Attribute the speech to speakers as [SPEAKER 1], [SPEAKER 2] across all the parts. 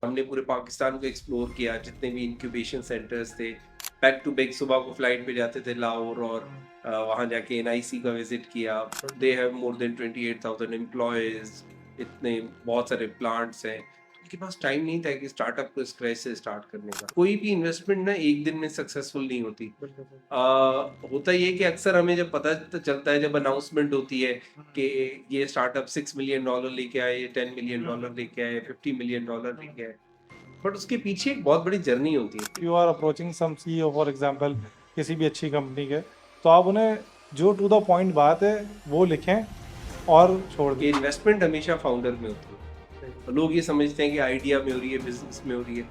[SPEAKER 1] हमने पूरे पाकिस्तान को एक्सप्लोर किया, जितने भी इंक्यूबेशन सेंटर्स थे, बैक टू बैक सुबह को फ्लाइट पे जाते थे लाहौर, और वहाँ जाके एनआईसी का विजिट किया। They have more than 28,000 employees, इतने बहुत सारे प्लांट्स हैं। तो उनके पास टाइम नहीं था कि स्टार्टअप को स्क्रैच से स्टार्ट करने का। कोई भी इन्वेस्टमेंट ना एक दिन में सक्सेसफुल नहीं होती। होता ये कि अक्सर हमें जब पता तो चलता है, जब अनाउंसमेंट होती है कि ये स्टार्टअप $6 मिलियन लेके आए, $10 मिलियन लेके आए, $50 मिलियन लेके आए, बट उसके पीछे एक बहुत बड़ी जर्नी होती है।
[SPEAKER 2] You are approaching some CEO for example किसी भी अच्छी कंपनी के, तो आप उन्हें जो टू द पॉइंट बात है वो लिखें और छोड़ दें।
[SPEAKER 1] कि इन्वेस्टमेंट हमेशा फाउंडर में होती है। लोग ये समझते हैं कि आइडिया में हो रही है, बिजनेस में हो रही है।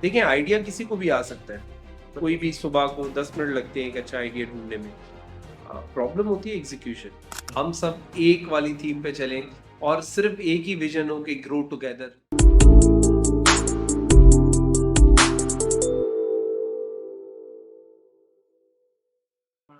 [SPEAKER 1] देखिए, आइडिया किसी को भी आ सकता है। कोई भी सुबह को 10 मिनट लगते हैं एक अच्छा आइडिया ढूंढने में। प्रॉब्लम होती है एग्जीक्यूशन। हम सब एक वाली थीम पे चलें और सिर्फ एक ही विजन हो कि ग्रो टुगेदर।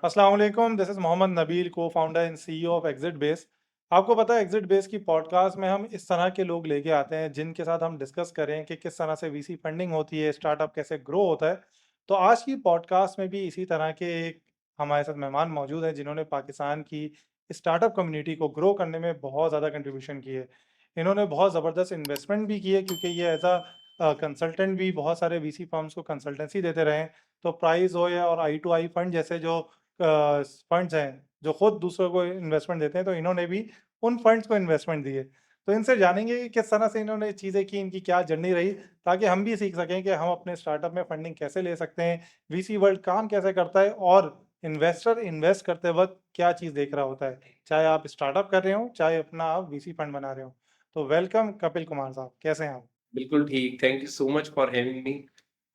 [SPEAKER 2] अस्सलाम वालेकुम, दिस इज़ मोहम्मद नबील, को founder and CEO of exit base. आपको पता है एग्जिट बेस की पॉडकास्ट में हम इस तरह के लोग लेके आते हैं जिनके साथ हम डिस्कस करें कि किस तरह से वीसी फंडिंग होती है, स्टार्टअप कैसे ग्रो होता है। तो आज की पॉडकास्ट में भी इसी तरह के एक हमारे साथ मेहमान मौजूद हैं जिन्होंने पाकिस्तान की स्टार्टअप कम्युनिटी को ग्रो करने में बहुत ज़्यादा कंट्रीब्यूशन की है। इन्होंने बहुत ज़बरदस्त इन्वेस्टमेंट भी की है क्योंकि ये एज अ कंसल्टेंट भी बहुत सारे वीसी फर्म्स को कंसल्टेंसी देते रहे हैं। तो प्राइज हो या और आई टू आई फंड जैसे जो फंड्स हैं जो खुद दूसरों को इन्वेस्टमेंट देते हैं, तो इन्होंने भी उन फंड्स को इन्वेस्टमेंट दिए। तो इनसे जानेंगे कि किस तरह से इन्होंने चीज़ें की, इनकी क्या जर्नी रही, ताकि हम भी सीख सकें कि हम अपने स्टार्टअप में फंडिंग कैसे ले सकते हैं, वीसी वर्ल्ड काम कैसे करता है और इन्वेस्टर इन्वेस्ट करते वक्त क्या चीज़ देख रहा होता है, चाहे आप स्टार्टअप कर रहे हो चाहे अपना आप वीसी फंड बना रहे हो। तो वेलकम कपिल कुमार साहब, कैसे हैं आप?
[SPEAKER 1] बिल्कुल ठीक, thank you so much for having me.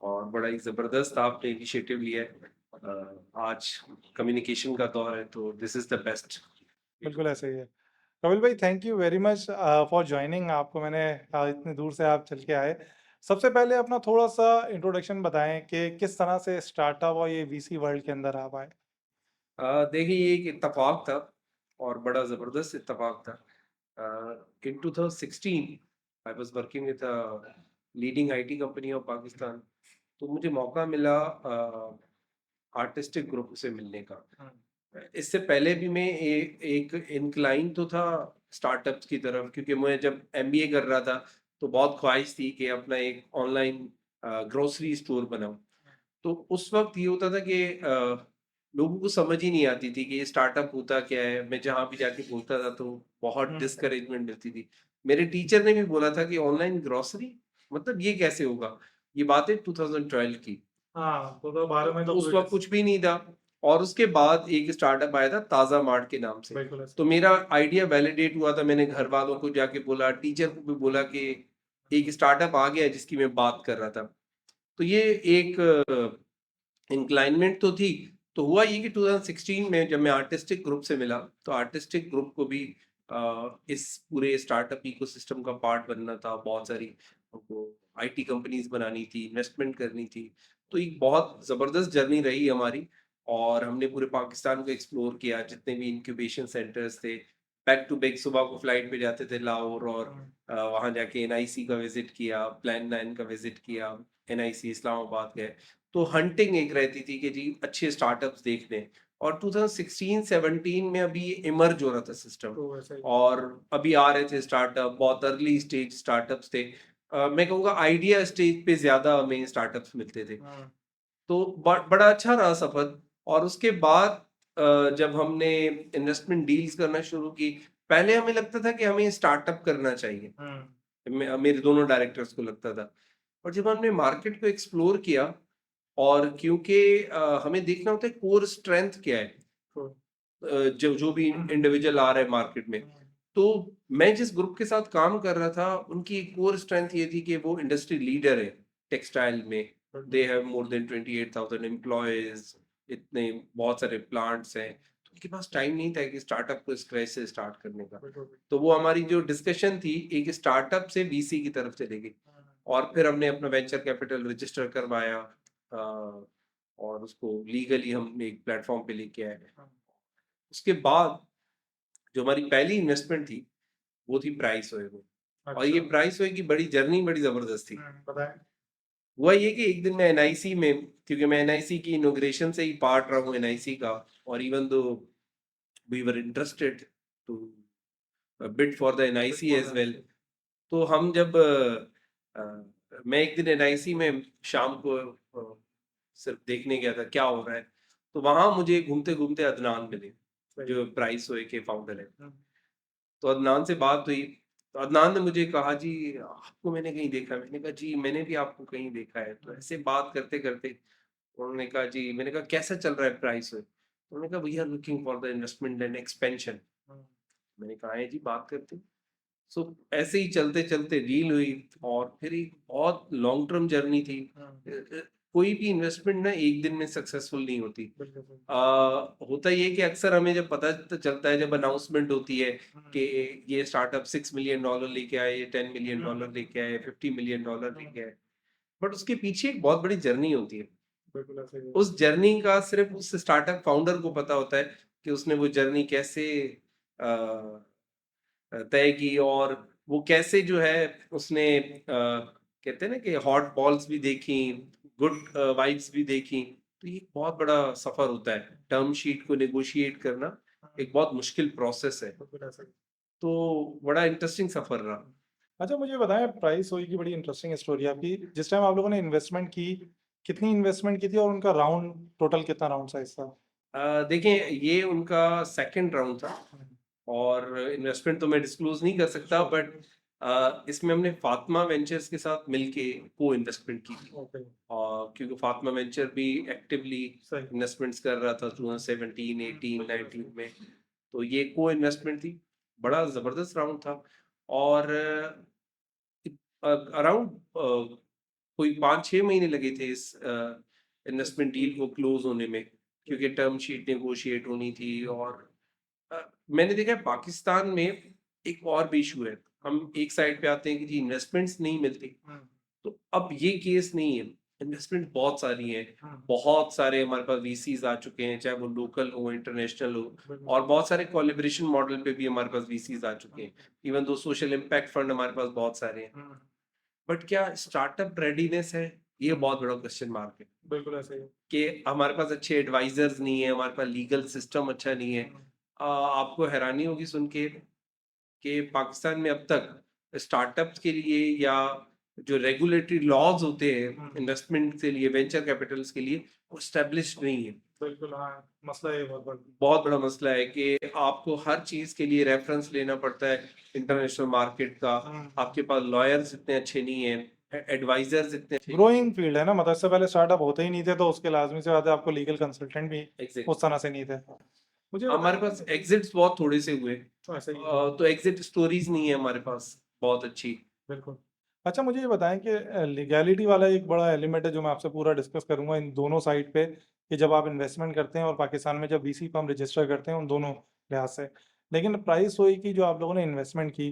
[SPEAKER 1] और बड़ा ही ज़बरदस्त आपने इनिशिएटिव लिया है। आज कम्युनिकेशन का दौर है, तो दिस इज़ द बेस्ट।
[SPEAKER 2] बिल्कुल ऐसे ही है। कपिल भाई, thank you very much for joining. आपको मैंने इतनी दूर से आप चल के आए। सबसे पहले अपना थोड़ा सा इंट्रोडक्शन बताएं कि किस तरह से स्टार्टअप और ये वीसी वर्ल्ड के अंदर आप आए।
[SPEAKER 1] देखिए, ये एक इत्तेफ़ाक था और बड़ा ज़बरदस्त इत्तेफ़ाक था। इन 2016 I was working with a leading IT company of Pakistan. तो मुझे मौका मिला आर्टिस्टिक ग्रुप से मिलने का। इससे पहले भी मैं एक इंक्लाइन तो था स्टार्टअप्स की तरफ, क्योंकि मैं जब एमबीए कर रहा था तो बहुत ख्वाहिश थी कि अपना एक ऑनलाइन ग्रोसरी स्टोर बनाऊं। तो उस वक्त ये होता था कि लोगों को समझ ही नहीं आती थी कि ये स्टार्टअप होता क्या है। मैं जहाँ भी जाके बोलता था तो बहुत डिस्करेजमेंट मिलती थी। मेरे टीचर ने भी बोला था कि ऑनलाइन ग्रोसरी, मतलब ये कैसे होगा। ये बात है 2012 की।
[SPEAKER 2] हाँ, 2012 में तो
[SPEAKER 1] उस वक्त कुछ भी नहीं था। और उसके बाद एक स्टार्टअप आया था ताज़ा मार्ट के नाम से।
[SPEAKER 2] बिल्कुल ऐसे।
[SPEAKER 1] तो मेरा आइडिया वैलिडेट हुआ था। मैंने घर वालों को जाके बोला, टीचर को भी बोला कि एक स्टार्टअप आ गया है जिसकी मैं बात कर रहा था। तो ये एक इंक्लाइनमेंट तो थी। तो हुआ ये कि 2016 में जब मैं आर्टिस्टिक ग्रुप से मिला, तो आर्टिस्टिक ग्रुप को भी इस पूरे स्टार्टअप इकोसिस्टम का पार्ट बनना था। बहुत सारी हमको आईटी कंपनीज बनानी थी, इन्वेस्टमेंट करनी थी। तो एक बहुत ज़बरदस्त जर्नी रही हमारी। और हमने पूरे पाकिस्तान को एक्सप्लोर किया, जितने भी इंक्यूबेशन सेंटर्स थे। बैक टू बैक सुबह को फ्लाइट पे जाते थे लाहौर, और वहाँ जाके एनआईसी का विजिट किया, प्लान 9 का विजिट किया, एनआईसी इस्लामाबाद गए। तो हंटिंग एक रहती थी कि जी अच्छे स्टार्टअप्स देखने। और 2016-17 में अभी इमर्ज हो रहा था सिस्टम,
[SPEAKER 2] तो ऐसे ही।
[SPEAKER 1] और अभी आ रहे थे स्टार्टअप, बहुत अर्ली स्टेज स्टार्टअप्स थे। मैं कहूँगा आइडिया स्टेज पे ज़्यादा हमें स्टार्टअप्स मिलते थे। तो बड़ा अच्छा रहा सफ़र। और उसके बाद जब हमने इन्वेस्टमेंट डील्स करना शुरू की, पहले हमें लगता था कि हमें स्टार्टअप करना चाहिए। मेरे दोनों डायरेक्टर्स को लगता था। और जब हमने मार्केट को एक्सप्लोर किया, और क्योंकि हमें देखना होता है कोर स्ट्रेंथ क्या है, जो जो भी इंडिविजुअल आ रहा है मार्केट में। तो मैं जिस ग्रुप के साथ काम कर रहा था, उनकी कोर स्ट्रेंथ ये थी कि वो इंडस्ट्री लीडर है टेक्सटाइल में। They have more than 28,000 employees, इतने बहुत सारे प्लांट्स हैं। तो उनके पास टाइम नहीं था कि स्टार्टअप को स्क्रैच से स्टार्ट करने का। तो वो हमारी जो डिस्कशन थी, एक स्टार्टअप से वीसी की तरफ चली गई। और फिर हमने अपना वेंचर कैपिटल रजिस्टर करवाया, और उसको लीगली हम एक प्लेटफॉर्म पे लेके आए। उसके बाद जो हमारी पहली इन्वेस्टमेंट थी, वो थी प्राइस ओयो में। और ये
[SPEAKER 2] अच्छा।
[SPEAKER 1] प्राइस हुई की बड़ी जर्नी बड़ी जबरदस्त थी।
[SPEAKER 2] बताएं।
[SPEAKER 1] हुआ ये कि एक दिन मैं एनआईसी में, क्योंकि मैं एनआईसी की इनॉग्रेशन से ही पार्ट रहा हूँ एनआईसी का, और even though we were interested to bid for the NIC as well. तो हम जब मैं एक दिन एनआईसी में शाम को सिर्फ देखने गया था क्या हो रहा है, तो वहां मुझे घूमते घूमते अदनान मिले, जो प्राइस ओए के फाउंडर है। तो अदनान से बात हुई, तो अदनान ने मुझे कहा जी आपको मैंने कहीं देखा। मैंने कहा जी मैंने भी आपको कहीं देखा है। तो ऐसे बात करते करते उन्होंने कहा जी, मैंने कहा कैसा चल रहा है प्राइस ओए। तो उन्होंने कहा we are looking for the investment and expansion. मैंने कहा है जी बात करते। सो ऐसे ही चलते चलते डील हुई, और फिर एक बहुत लॉन्ग टर्म जर्नी थी। कोई भी इन्वेस्टमेंट ना एक दिन में सक्सेसफुल नहीं होती। होता ये कि अक्सर हमें जब पता तो चलता है, जब अनाउंसमेंट होती है कि ये स्टार्टअप $6 मिलियन लेके आए, ये $10 मिलियन लेके आए, $50 मिलियन लेके आए, बट उसके पीछे एक बहुत बड़ी जर्नी होती है।
[SPEAKER 2] बिल्कुल ऐसे ही है।
[SPEAKER 1] उस जर्नी का सिर्फ उस स्टार्टअप फाउंडर को पता होता है कि उसने वो जर्नी कैसे तय की, और वो कैसे जो है उसने कहते हैं ना कि हॉट बॉल्स भी देखी, गुड वाइब्स भी देखी। तो ये एक बहुत बड़ा सफर होता है, टर्म शीट को नेगोशिएट करना एक बहुत मुश्किल प्रोसेस है।
[SPEAKER 2] बिल्कुल ऐसे ही।
[SPEAKER 1] तो बड़ा इंटरेस्टिंग सफर रहा।
[SPEAKER 2] अच्छा, मुझे बताएं, प्राइस सोई की बड़ी इंटरेस्टिंग स्टोरी आपकी। जिस टाइम आप लोगों ने इन्वेस्टमेंट की, कितनी इन्वेस्टमेंट की थी और उनका राउंड टोटल कितना राउंड साइज था?
[SPEAKER 1] देखें ये उनका सेकंड राउंड था, और इन्वेस्टमेंट तो मैं डिस्क्लोज नहीं कर सकता, बट इसमें हमने फातिमा वेंचर्स के साथ मिलके को इन्वेस्टमेंट की थी।
[SPEAKER 2] ओके।
[SPEAKER 1] और क्योंकि फातिमा वेंचर भी एक्टिवली
[SPEAKER 2] सही।
[SPEAKER 1] इन्वेस्टमेंट्स कर रहा था 2017, 18, 19 में, तो ये को इन्वेस्टमेंट थी। बड़ा जबरदस्त राउंड था, और अराउंड कोई 5-6 महीने लगे थे इस इन्वेस्टमेंट डील को क्लोज होने में, क्योंकि टर्म शीट नेगोशिएट होनी थी। और अ, मैंने देखा है पाकिस्तान में एक और भी इशू है। हम एक साइड पे आते हैं कि जी इन्वेस्टमेंट्स नहीं मिलती, तो अब ये केस नहीं है। इन्वेस्टमेंट बहुत सारी है, बहुत सारे हमारे पास वीसीज आ चुके हैं, चाहे वो लोकल हो इंटरनेशनल हो, और बहुत सारे कोलिब्रेशन मॉडल पे भी हमारे पास वीसीज आ चुके हैं। Even though social impact fund हमारे पास बहुत सारे हैं, बट क्या स्टार्टअप रेडीनेस है, ये बहुत बड़ा क्वेश्चन मार्क है।
[SPEAKER 2] बिल्कुल ऐसे ही।
[SPEAKER 1] कि हमारे पास अच्छे एडवाइजर्स नहीं है, हमारे पास लीगल सिस्टम अच्छा नहीं है। आपको हैरानी होगी सुन के कि पाकिस्तान में अब तक स्टार्टअप्स के लिए, या जो रेगुलेटरी लॉज होते हैं इन्वेस्टमेंट के लिए, वेंचर कैपिटल्स के लिए, वो स्टेब्लिश नहीं है।
[SPEAKER 2] बिल्कुल हाँ, मसला ये
[SPEAKER 1] बहुत बड़ा मसला है कि आपको हर चीज के लिए रेफरेंस लेना पड़ता है इंटरनेशनल मार्केट का। आपके पास लॉयर्स इतने अच्छे नहीं है, एडवाइजर्स इतने अच्छे
[SPEAKER 2] ग्रोइंग फील्ड है ना, मतलब इससे पहले स्टार्टअप होते ही नहीं थे, तो उसके लाजमी से बात है आपको लीगल कंसल्टेंट भी
[SPEAKER 1] Exactly.
[SPEAKER 2] उस तरह से नहीं थे। मुझे
[SPEAKER 1] हमारे पास एग्जिट्स बहुत थोड़े से हुए,
[SPEAKER 2] तो ऐसे ही
[SPEAKER 1] तो एग्जिट स्टोरीज नहीं है हमारे पास बहुत अच्छी।
[SPEAKER 2] बिल्कुल। अच्छा, मुझे ये बताएं कि लीगैलिटी वाला एक बड़ा एलिमेंट है जो मैं आपसे पूरा डिस्कस करूंगा इन दोनों साइड पे, कि जब आप इन्वेस्टमेंट करते हैं और पाकिस्तान में जब वीसी फर्म रजिस्टर करते हैं, उन दोनों लिहाज से। लेकिन प्राइस हुई कि जो आप लोगों ने इन्वेस्टमेंट की,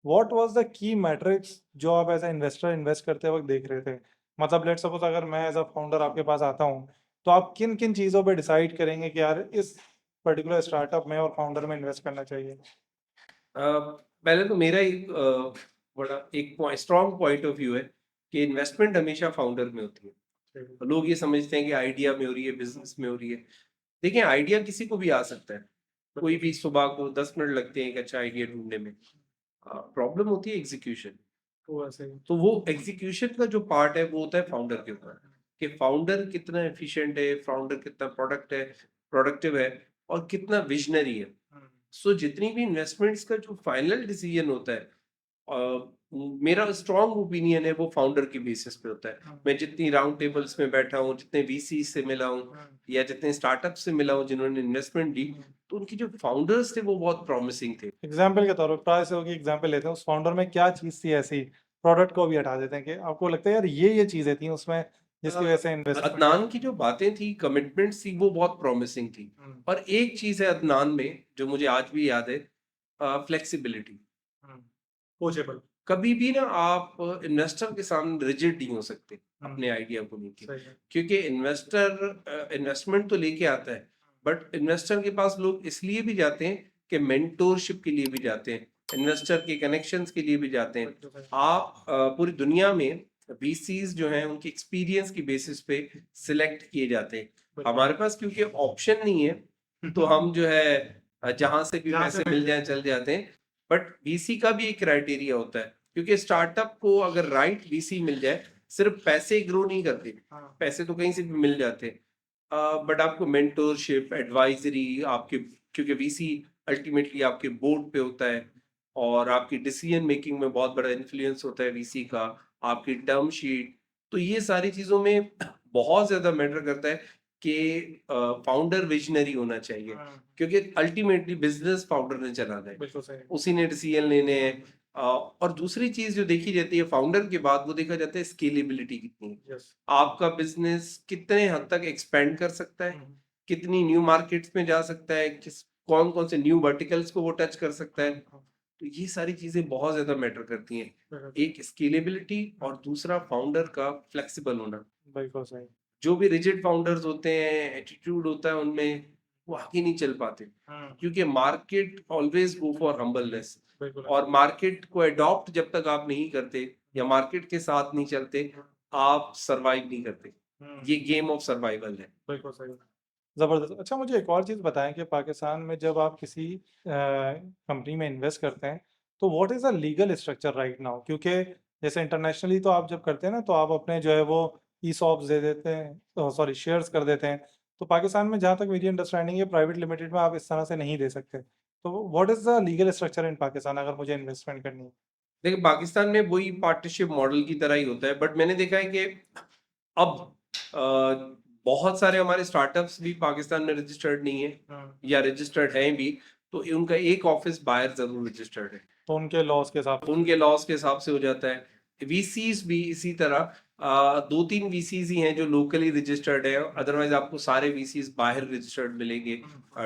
[SPEAKER 2] what was the key matrix जो आप एज ए इन्वेस्टर इन्वेस्ट करते वक्त देख रहे थे? मतलब लेट सपोज अगर मैं एज अ फाउंडर आपके पास आता हूँ, तो आप किन किन चीज़ों पर डिसाइड करेंगे कि यार इस पर्टिकुलर स्टार्टअप में और फाउंडर में इन्वेस्ट करना चाहिए?
[SPEAKER 1] पहले तो मेरा एक बड़ा एक स्ट्रॉन्ग पॉइंट ऑफ व्यू है कि इन्वेस्टमेंट हमेशा फाउंडर में होती है। लोग ये समझते हैं कि आइडिया में हो रही है, बिजनेस में हो रही है। देखिए आइडिया किसी को भी आ सकता है, कोई भी सुबह को 10 मिनट लगते हैं एक अच्छा आइडिया ढूंढने में। प्रॉब्लम होती है एग्जीक्यूशन।
[SPEAKER 2] तो ऐसे ही
[SPEAKER 1] तो वो एग्जीक्यूशन का जो पार्ट है वो होता है फाउंडर के ऊपर, कि फाउंडर कितना एफिशिएंट है, फाउंडर कितना प्रोडक्टिव है, और कितना विजनरी है। सो जितनी भी इन्वेस्टमेंट्स का जो फाइनल डिसीजन होता है, मेरा स्ट्रॉन्ग ओपिनियन है वो फाउंडर के बेसिस पे होता है। मैं जितनी राउंड टेबल्स में बैठा हूँ, जितने वीसी से मिला हूँ, या जितने स्टार्टअप से मिला हूँ जिन्होंने इन्वेस्टमेंट दी, तो उनकी जो फाउंडर्स थे वो बहुत प्रॉमिसिंग थे।
[SPEAKER 2] एग्जाम्पल के तौर पर प्राइस की एग्जाम्पल लेते हैं, उस फाउंडर में क्या चीज़ थी ऐसी, प्रोडक्ट को भी हटा देते हैं, कि आपको लगता है यार ये चीज़ें थी उसमें जिसकी वजह से इन्वेस्टमेंट।
[SPEAKER 1] अदनान की जो बातें थी, कमिटमेंट्स थी, वो बहुत प्रॉमिसिंग थी। और एक चीज है अदनान में जो मुझे आज भी याद है, फ्लेक्सिबिलिटी।
[SPEAKER 2] कोचेबल।
[SPEAKER 1] कभी भी ना आप इन्वेस्टर के सामने रिजिड नहीं हो सकते अपने आइडिया को लेके, क्योंकि इन्वेस्टर इन्वेस्टमेंट तो लेके आता है, बट इन्वेस्टर के पास लोग इसलिए भी जाते हैं कि मेंटोरशिप के लिए भी जाते हैं, इन्वेस्टर के कनेक्शंस के लिए भी जाते हैं। आप पूरी दुनिया में वीसीज जो हैं उनके एक्सपीरियंस की बेसिस पे सिलेक्ट किए जाते हैं। हमारे पास क्योंकि ऑप्शन नहीं है तो हम जो है जहां से भी पैसे मिल जाए चल जाते हैं। बट वीसी का भी एक क्राइटेरिया होता है, क्योंकि स्टार्टअप को अगर राइट वीसी मिल जाए, सिर्फ पैसे ग्रो नहीं करते, पैसे तो कहीं से भी मिल जाते हैं, बट आपको मेंटोरशिप, एडवाइजरी, आपके क्योंकि वीसी अल्टीमेटली आपके बोर्ड पे होता है और आपकी डिसीजन मेकिंग में बहुत बड़ा इन्फ्लुएंस होता है वीसी का, आपकी टर्म शीट। तो ये सारी चीजों में बहुत ज्यादा मैटर करता है कि फाउंडर विजनरी होना चाहिए, क्योंकि अल्टीमेटली बिजनेस फाउंडर ने चलाना है,
[SPEAKER 2] बिल्कुल सही।
[SPEAKER 1] उसी ने डिसीजन लेने हैं। और दूसरी चीज जो देखी जाती है फाउंडर के बाद, वो देखा जाता है स्केलेबिलिटी कितनी है,
[SPEAKER 2] यस।
[SPEAKER 1] आपका बिजनेस कितने हद तक एक्सपेंड कर सकता है, कितनी न्यू मार्केट्स में जा सकता है, कौन कौन से न्यू वर्टिकल्स को वो टच कर सकता है। तो ये सारी चीजें बहुत ज्यादा मैटर करती हैं, एक स्केलेबिलिटी और दूसरा फाउंडर का फ्लेक्सिबल होना।
[SPEAKER 2] बिल्कुल सही।
[SPEAKER 1] जो भी रिजिड फाउंडर्स होते हैं, एटीट्यूड होता है उनमें, वो आगे नहीं चल पाते, क्योंकि market always go for humbleness.
[SPEAKER 2] बिल्कुल
[SPEAKER 1] और मार्केट को अडॉप्ट जब तक आप नहीं करते या मार्केट के साथ नहीं चलते, आप सरवाइव नहीं करते। ये गेम ऑफ सर्वाइवल है।
[SPEAKER 2] बिल्कुल सही। ज़बरदस्त। अच्छा, मुझे एक और चीज़ बताएँ कि पाकिस्तान में जब आप किसी कंपनी में इन्वेस्ट करते हैं, तो what is the legal structure right now? क्योंकि जैसे इंटरनेशनली तो आप जब करते हैं ना, तो आप अपने जो है वो ईसॉप्स दे देते हैं, सॉरी शेयर्स कर देते हैं। तो पाकिस्तान में जहाँ तक मेरी अंडरस्टैंडिंग है, प्राइवेट लिमिटेड में आप इस तरह से नहीं दे सकते। तो what is the legal structure in Pakistan अगर मुझे इन्वेस्टमेंट करनी है?
[SPEAKER 1] देखिए, पाकिस्तान में वही पार्टनरशिप मॉडल की तरह ही होता है, बट मैंने देखा है कि अब बहुत सारे हमारे स्टार्टअप्स भी पाकिस्तान में रजिस्टर्ड नहीं है, या रजिस्टर्ड हैं भी, तो उनका एक ऑफिस बाहर जरूर रजिस्टर्ड है,
[SPEAKER 2] तो उनके लॉज़ के हिसाब
[SPEAKER 1] तो उनके लॉस के हिसाब से हो जाता है। वीसीज भी इसी तरह, दो तीन वीसीज ही हैं जो लोकली रजिस्टर्ड है, अदरवाइज आपको सारे वीसीज बाहर रजिस्टर्ड मिलेंगे,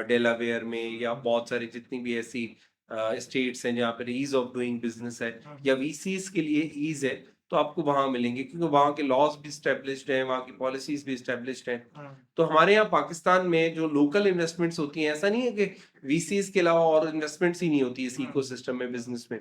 [SPEAKER 1] डेलावेयर में, या बहुत सारी जितनी भी ऐसी स्टेट्स हैं जहाँ पर ईज ऑफ डूइंग बिजनेस है, या वीसीज के लिए ईज है, तो आपको वहां मिलेंगे, क्योंकि वहां के लॉज भी स्टेब्लिश्ड हैं, वहां की पॉलिसीज भी स्टेब्लिश्ड हैं। तो हमारे यहाँ पाकिस्तान में जो लोकल इन्वेस्टमेंट्स होती हैं, ऐसा नहीं है कि वीसीज के अलावा और इन्वेस्टमेंट्स ही नहीं होती है इस इकोसिस्टम में, बिजनेस में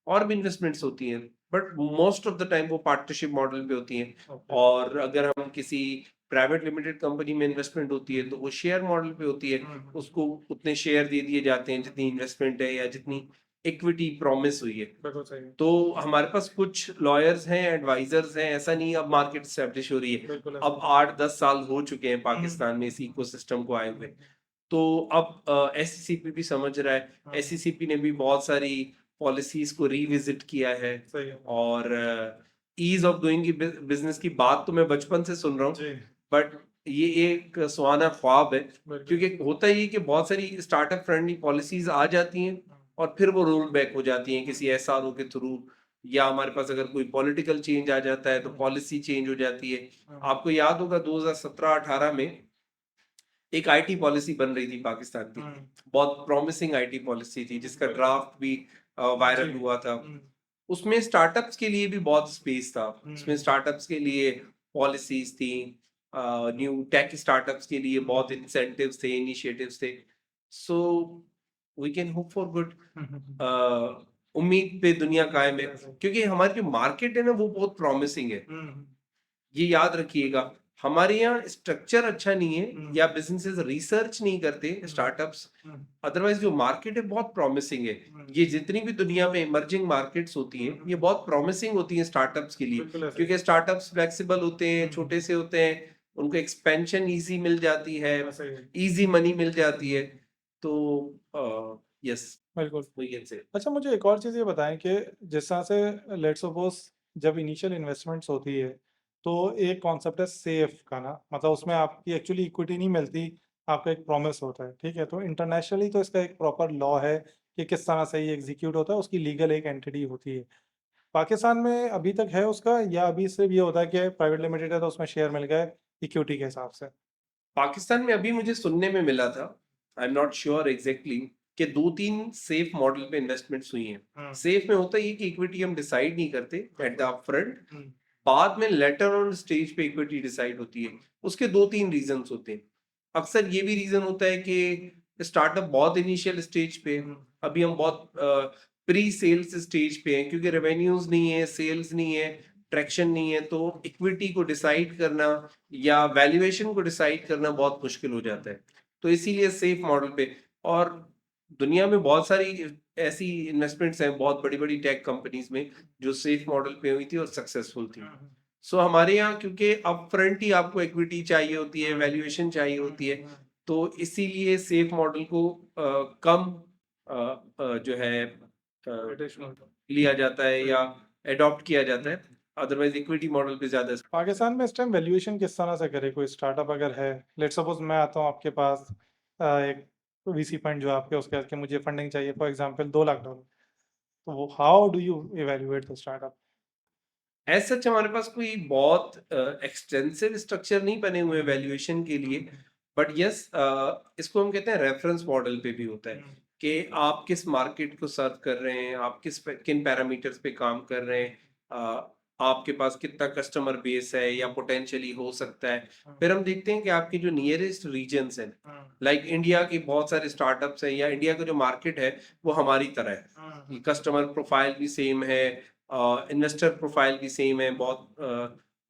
[SPEAKER 1] और भी इन्वेस्टमेंट्स होती हैं, but most of the time वो पार्टनरशिप मॉडल पे होती हैं। और अगर हम किसी प्राइवेट लिमिटेड कंपनी में इन्वेस्टमेंट होती है, तो वो शेयर मॉडल पे होती है, उसको उतने शेयर दे दिए जाते हैं जितनी इन्वेस्टमेंट है या जितनी इक्विटी प्रॉमिस हुई है।
[SPEAKER 2] बिल्कुल सही।
[SPEAKER 1] तो हमारे पास कुछ लॉयर्स हैं, एडवाइजर्स हैं, ऐसा नहीं अब मार्केट स्टैब्लिश हो रही है,
[SPEAKER 2] बिल्कुल
[SPEAKER 1] अब 8-10 साल हो चुके हैं पाकिस्तान में इस इकोसिस्टम को आए हुए। तो अब एससीसीपी भी समझ रहा है, एससीसीपी ने भी बहुत सारी पॉलिसीज को रिविजिट किया है,
[SPEAKER 2] सही है।
[SPEAKER 1] और ईज ऑफ डूइंग की बिजनेस की बात तो मैं बचपन से सुन रहा हूँ,
[SPEAKER 2] जी।
[SPEAKER 1] बट ये एक सुहाना ख्वाब है,
[SPEAKER 2] बिल्कुल।
[SPEAKER 1] क्योंकि होता ही है कि बहुत सारी स्टार्टअप फ्रेंडली पॉलिसीज आ जाती हैं और फिर वो रोल बैक हो जाती हैं किसी एसआरओ के थ्रू, या हमारे पास अगर कोई पॉलिटिकल चेंज आ जाता है तो पॉलिसी चेंज हो जाती है। आपको याद होगा 2017-18 में एक आईटी पॉलिसी बन रही थी पाकिस्तान की, बहुत प्रॉमिसिंग आईटी पॉलिसी थी, जिसका ड्राफ्ट भी वायरल हुआ था। उसमें स्टार्टअप्स के लिए भी बहुत स्पेस था, उसमें स्टार्टअप्स के लिए पॉलिसीज थी, न्यू टेक स्टार्टअप्स के लिए बहुत इंसेंटिव्स थे, इनिशिएटिव्स थे। So we can hope for good. उम्मीद पे दुनिया कायम है, क्योंकि हमारी जो मार्केट है ना वो बहुत प्रॉमिसिंग है। ये याद रखिएगा, हमारे यहाँ स्ट्रक्चर अच्छा नहीं है या बिजनेसेस रिसर्च नहीं करते स्टार्टअप्स, अदरवाइज जो मार्केट है बहुत प्रॉमिसिंग है। ये जितनी भी दुनिया में इमर्जिंग मार्केट्स होती हैं, ये बहुत प्रॉमिसिंग होती हैं स्टार्टअप्स के लिए,
[SPEAKER 2] बिल्कुल ऐसे।
[SPEAKER 1] क्योंकि स्टार्टअप्स फ्लेक्सिबल होते हैं, छोटे से होते हैं, उनको एक्सपेंशन इजी मिल जाती है,
[SPEAKER 2] ऐसा ही है।
[SPEAKER 1] इजी मनी मिल जाती है। तो यस,
[SPEAKER 2] बिल्कुल।
[SPEAKER 1] We can say.
[SPEAKER 2] अच्छा, मुझे एक और चीज़ ये बताएँ कि जिस तरह से लेट्स सपोज़ जब इनिशियल इन्वेस्टमेंट्स होती है, तो एक कॉन्सेप्ट है सेफ का ना, मतलब उसमें आपकी एक्चुअली इक्विटी नहीं मिलती, आपका एक प्रॉमिस होता है, ठीक है? तो इंटरनेशनली तो इसका एक प्रॉपर लॉ है कि किस तरह से ये एग्ज़ीक्यूट होता है, उसकी लीगल एक एंटिटी होती है। पाकिस्तान में अभी तक है उसका, या अभी सिर्फ़ ये होता है कि प्राइवेट लिमिटेड है तो उसमें शेयर मिल गए इक्विटी के हिसाब से?
[SPEAKER 1] पाकिस्तान में अभी मुझे सुनने में मिला था, I am not sure exactly, कि 2-3 सेफ मॉडल पे इन्वेस्टमेंट्स हुई हैं। सेफ में होता ये कि इक्विटी हम डिसाइड नहीं करते एट द अपफ्रंट, बाद में लेटर ऑन स्टेज पे इक्विटी डिसाइड होती है। उसके 2-3 रीजंस होते हैं। अक्सर ये भी रीजन होता है कि स्टार्टअप बहुत इनिशियल स्टेज पे है, अभी हम बहुत प्री सेल्स स्टेज पे हैं, क्योंकि रेवेन्यूज नहीं है, सेल्स नहीं है, ट्रैक्शन नहीं है, तो इक्विटी को डिसाइड करना या वैल्यूएशन को डिसाइड करना बहुत मुश्किल हो जाता है। तो इसीलिए सेफ मॉडल पे, और दुनिया में बहुत सारी ऐसी इन्वेस्टमेंट्स हैं बहुत बड़ी बड़ी टेक कंपनीज में जो सेफ मॉडल पे हुई थी और सक्सेसफुल थी। सो हमारे यहाँ क्योंकि अप फ्रंट ही आपको इक्विटी चाहिए होती है, वैल्यूएशन चाहिए होती है, तो इसीलिए सेफ मॉडल को कम जो है लिया जाता है या अडॉप्ट किया जाता है, अदरवाइज इक्विटी मॉडल पे ज्यादा।
[SPEAKER 2] पाकिस्तान में इस टाइम वैल्यूएशन किस तरह से करे कोई स्टार्टअप अगर है, लेट्स सपोज मैं आता हूँ आपके पास, एक वीसी फंड जो आपके उसके के मुझे फंडिंग चाहिए फॉर एग्जांपल $2 लाख, तो वो how do you evaluate the startup?
[SPEAKER 1] As such हमारे पास कोई बहुत एक्सटेंसिव स्ट्रक्चर नहीं बने हुए वैल्यूएशन के लिए, बट यस इसको हम कहते हैं रेफरेंस मॉडल पे भी होता है कि आप किस मार्केट को सर्व कर रहे हैं, आप किन पैरामीटर्स पे काम कर रहे हैं, आपके पास कितना कस्टमर बेस है या पोटेंशियली हो सकता है। फिर हम देखते हैं कि आपके जो नियरेस्ट रीजन्स हैं, लाइक इंडिया के बहुत सारे स्टार्टअप्स हैं या इंडिया का जो मार्केट है वो हमारी तरह है, कस्टमर प्रोफाइल भी सेम है, इन्वेस्टर प्रोफाइल भी सेम है बहुत,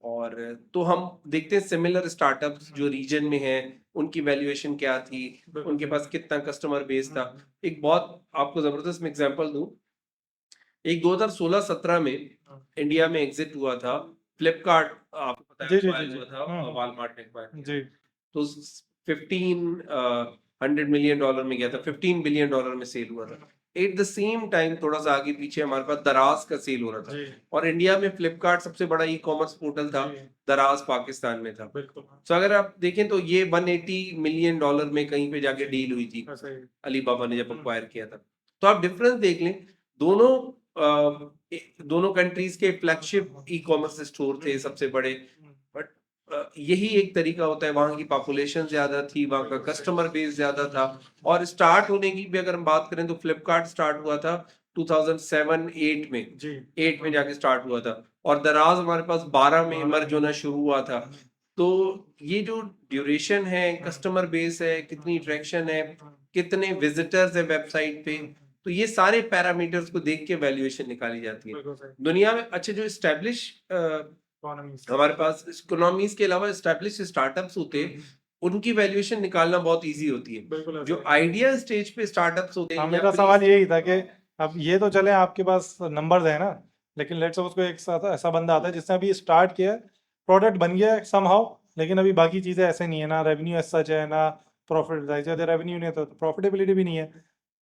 [SPEAKER 1] और तो हम देखते हैं सिमिलर स्टार्टअप्स जो रीजन में हैं उनकी वैल्यूएशन क्या थी, उनके पास कितना कस्टमर बेस था। एक बहुत आपको जबरदस्त मैं एग्जांपल दूं, एक 2016-17 में इंडिया में एग्जिट हुआ था फ्लिपकार्ट, आपको पता है
[SPEAKER 2] जी जी जी
[SPEAKER 1] एक्वायर
[SPEAKER 2] जी
[SPEAKER 1] हुआ था, वॉलमार्ट ने एक्वायर किया।
[SPEAKER 2] जी
[SPEAKER 1] तो 1500 मिलियन डॉलर में गया था, $15 बिलियन में सेल हुआ था। एट द सेम टाइम थोड़ा सा आगे पीछे हमारे पास दराज का सेल हो रहा था,
[SPEAKER 2] जी
[SPEAKER 1] और इंडिया में फ्लिपकार्ट सबसे बड़ा ई कॉमर्स पोर्टल था,
[SPEAKER 2] जी
[SPEAKER 1] दराज पाकिस्तान में था।
[SPEAKER 2] बिल्कुल
[SPEAKER 1] तो अगर आप देखें तो ये $180 मिलियन में कहीं पे जाके डील हुई थी,
[SPEAKER 2] ऐसा ही
[SPEAKER 1] अलीबाबा ने जब एक्वायर किया था। तो आप डिफरेंस देख लें, दोनों दोनों कंट्रीज के फ्लैगशिप ई कॉमर्स स्टोर थे सबसे बड़े, बट यही एक तरीका होता है, वहां की पॉपुलेशन ज्यादा थी, वहां का कस्टमर बेस ज्यादा था, और स्टार्ट होने की भी अगर हम बात करें तो फ्लिपकार्ट स्टार्ट हुआ था 2007-8 में,
[SPEAKER 2] जी
[SPEAKER 1] 8 में जाके स्टार्ट हुआ था, और दराज हमारे पास 12 में इमर्ज होना शुरू हुआ था। तो ये जो ड्यूरेशन है, कस्टमर बेस है, कितनी ट्रैक्शन है, कितने विजिटर्स है वेबसाइट पे, तो ये सारे पैरामीटर्स को देख के वैल्यूएशन निकाली जाती है
[SPEAKER 2] बिल्कुल सही
[SPEAKER 1] दुनिया में। अच्छे जो स्टैब्लिश
[SPEAKER 2] इकोनॉमीज
[SPEAKER 1] हमारे पास इकोनॉमीज के अलावा स्टैब्लिश स्टार्टअप्स होते हैं, उनकी वैल्यूएशन निकालना बहुत इजी होती है।
[SPEAKER 2] बिल्कुल ऐसा
[SPEAKER 1] जो
[SPEAKER 2] ही।
[SPEAKER 1] आइडिया स्टेज पे स्टार्टअप्स होते
[SPEAKER 2] हाँ
[SPEAKER 1] हैं या
[SPEAKER 2] मेरा
[SPEAKER 1] प्री
[SPEAKER 2] सवाल यही था कि अब ये तो चले आपके पास नंबर्स है ना, लेकिन लेट्स सपोज कोई एक साथ ऐसा बंदा आता है जिसने अभी स्टार्ट किया, प्रोडक्ट बन गया समहाउ, लेकिन अभी बाकी चीज़ें ऐसे नहीं है, ना रेवेन्यू एज सच है, ना प्रॉफिट, जैसे रेवेन्यू नहीं है तो प्रॉफिटेबिलिटी भी नहीं है,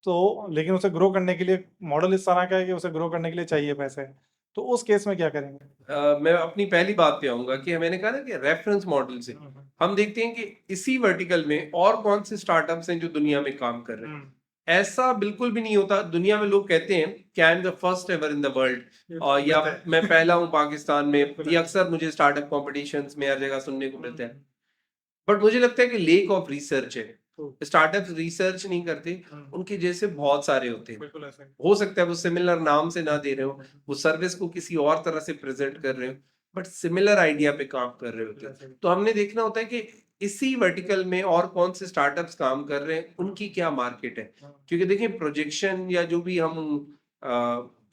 [SPEAKER 2] तो लेकिन उसे ग्रो करने के लिए मॉडल इस तरह का है कि उसे ग्रो करने के लिए चाहिए पैसे, तो उस केस में क्या करेंगे?
[SPEAKER 1] मैं अपनी पहली बात पे आऊंगा कि मैंने कहा ना कि रेफरेंस मॉडल से हम देखते हैं कि इसी वर्टिकल में और कौन से स्टार्टअप्स हैं जो दुनिया में काम कर रहे हैं। ऐसा बिल्कुल भी नहीं होता, दुनिया में लोग कहते हैं कि I am the first ever in the world, और या मैं पहला हूं पाकिस्तान में, ये अक्सर मुझे स्टार्टअप कॉम्पिटिशन्स में हर जगह सुनने को मिलता है। बट मुझे लगता है कि लेक ऑफ रिसर्च है, स्टार्टअप्स रिसर्च नहीं करते, उनके जैसे बहुत सारे होते हैं।
[SPEAKER 2] बिल्कुल ऐसा ही।
[SPEAKER 1] हो सकता है वो सिमिलर नाम से ना दे रहे हो, वो सर्विस को किसी और तरह से प्रेजेंट कर रहे हो, बट सिमिलर आइडिया पे काम कर रहे होते हैं। तो हमने देखना होता है कि इसी वर्टिकल में और कौन से स्टार्टअप्स काम कर रहे हैं, उनकी क्या मार्केट है। क्योंकि देखिए प्रोजेक्शन या जो भी हम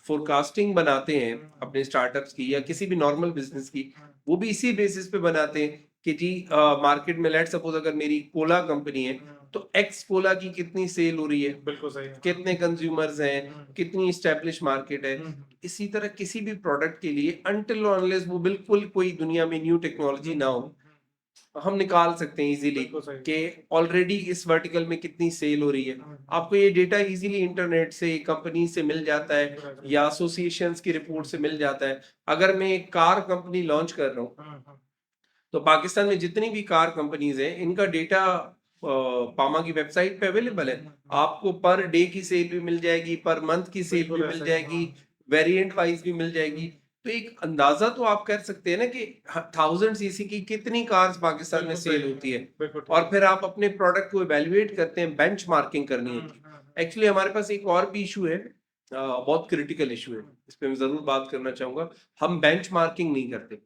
[SPEAKER 1] फोरकास्टिंग बनाते हैं अपने स्टार्टअप्स की या किसी भी नॉर्मल बिजनेस की, वो भी इसी बेसिस पे बनाते हैं कि जी मार्केट में लेट सपोज अगर मेरी कोला कंपनी है तो एक्स कोला की कितनी सेल हो रही है,
[SPEAKER 2] बिल्कुल सही है।
[SPEAKER 1] कितने कंज्यूमर्स हैं, कितनी स्टैब्लिश मार्केट है। इसी तरह किसी भी प्रोडक्ट के लिए अनटिल और अनलेस वो बिल्कुल कोई दुनिया में न्यू टेक्नोलॉजी ना हो, हम निकाल सकते हैं इजीली
[SPEAKER 2] बिल्कुल सही।
[SPEAKER 1] कि ऑलरेडी इस वर्टिकल में कितनी सेल हो रही है। आपको ये डेटा इजीली इंटरनेट से, कंपनी से मिल जाता है या एसोसिएशंस की रिपोर्ट से मिल जाता है। अगर मैं एक कार कंपनी लॉन्च कर रहा हूँ तो पाकिस्तान में जितनी भी कार कंपनीज हैं इनका डेटा पामा की वेबसाइट पे अवेलेबल है। आपको पर डे की सेल भी मिल जाएगी, पर मंथ की सेल भी मिल जाएगी, वेरिएंट वाइज भी मिल जाएगी। तो एक अंदाजा तो आप कर सकते हैं ना कि 1000 सीसी की कितनी कार्स पाकिस्तान में सेल होती है, और फिर आप अपने प्रोडक्ट को इवेल्युएट करते हैं, बेंचमार्किंग करनी होती है। एक्चुअली हमारे पास एक और भी इशू है बहुत क्रिटिकल इशू है, इस पे मैं जरूर बात करना चाहूंगा। हम बेंचमार्किंग नहीं करते।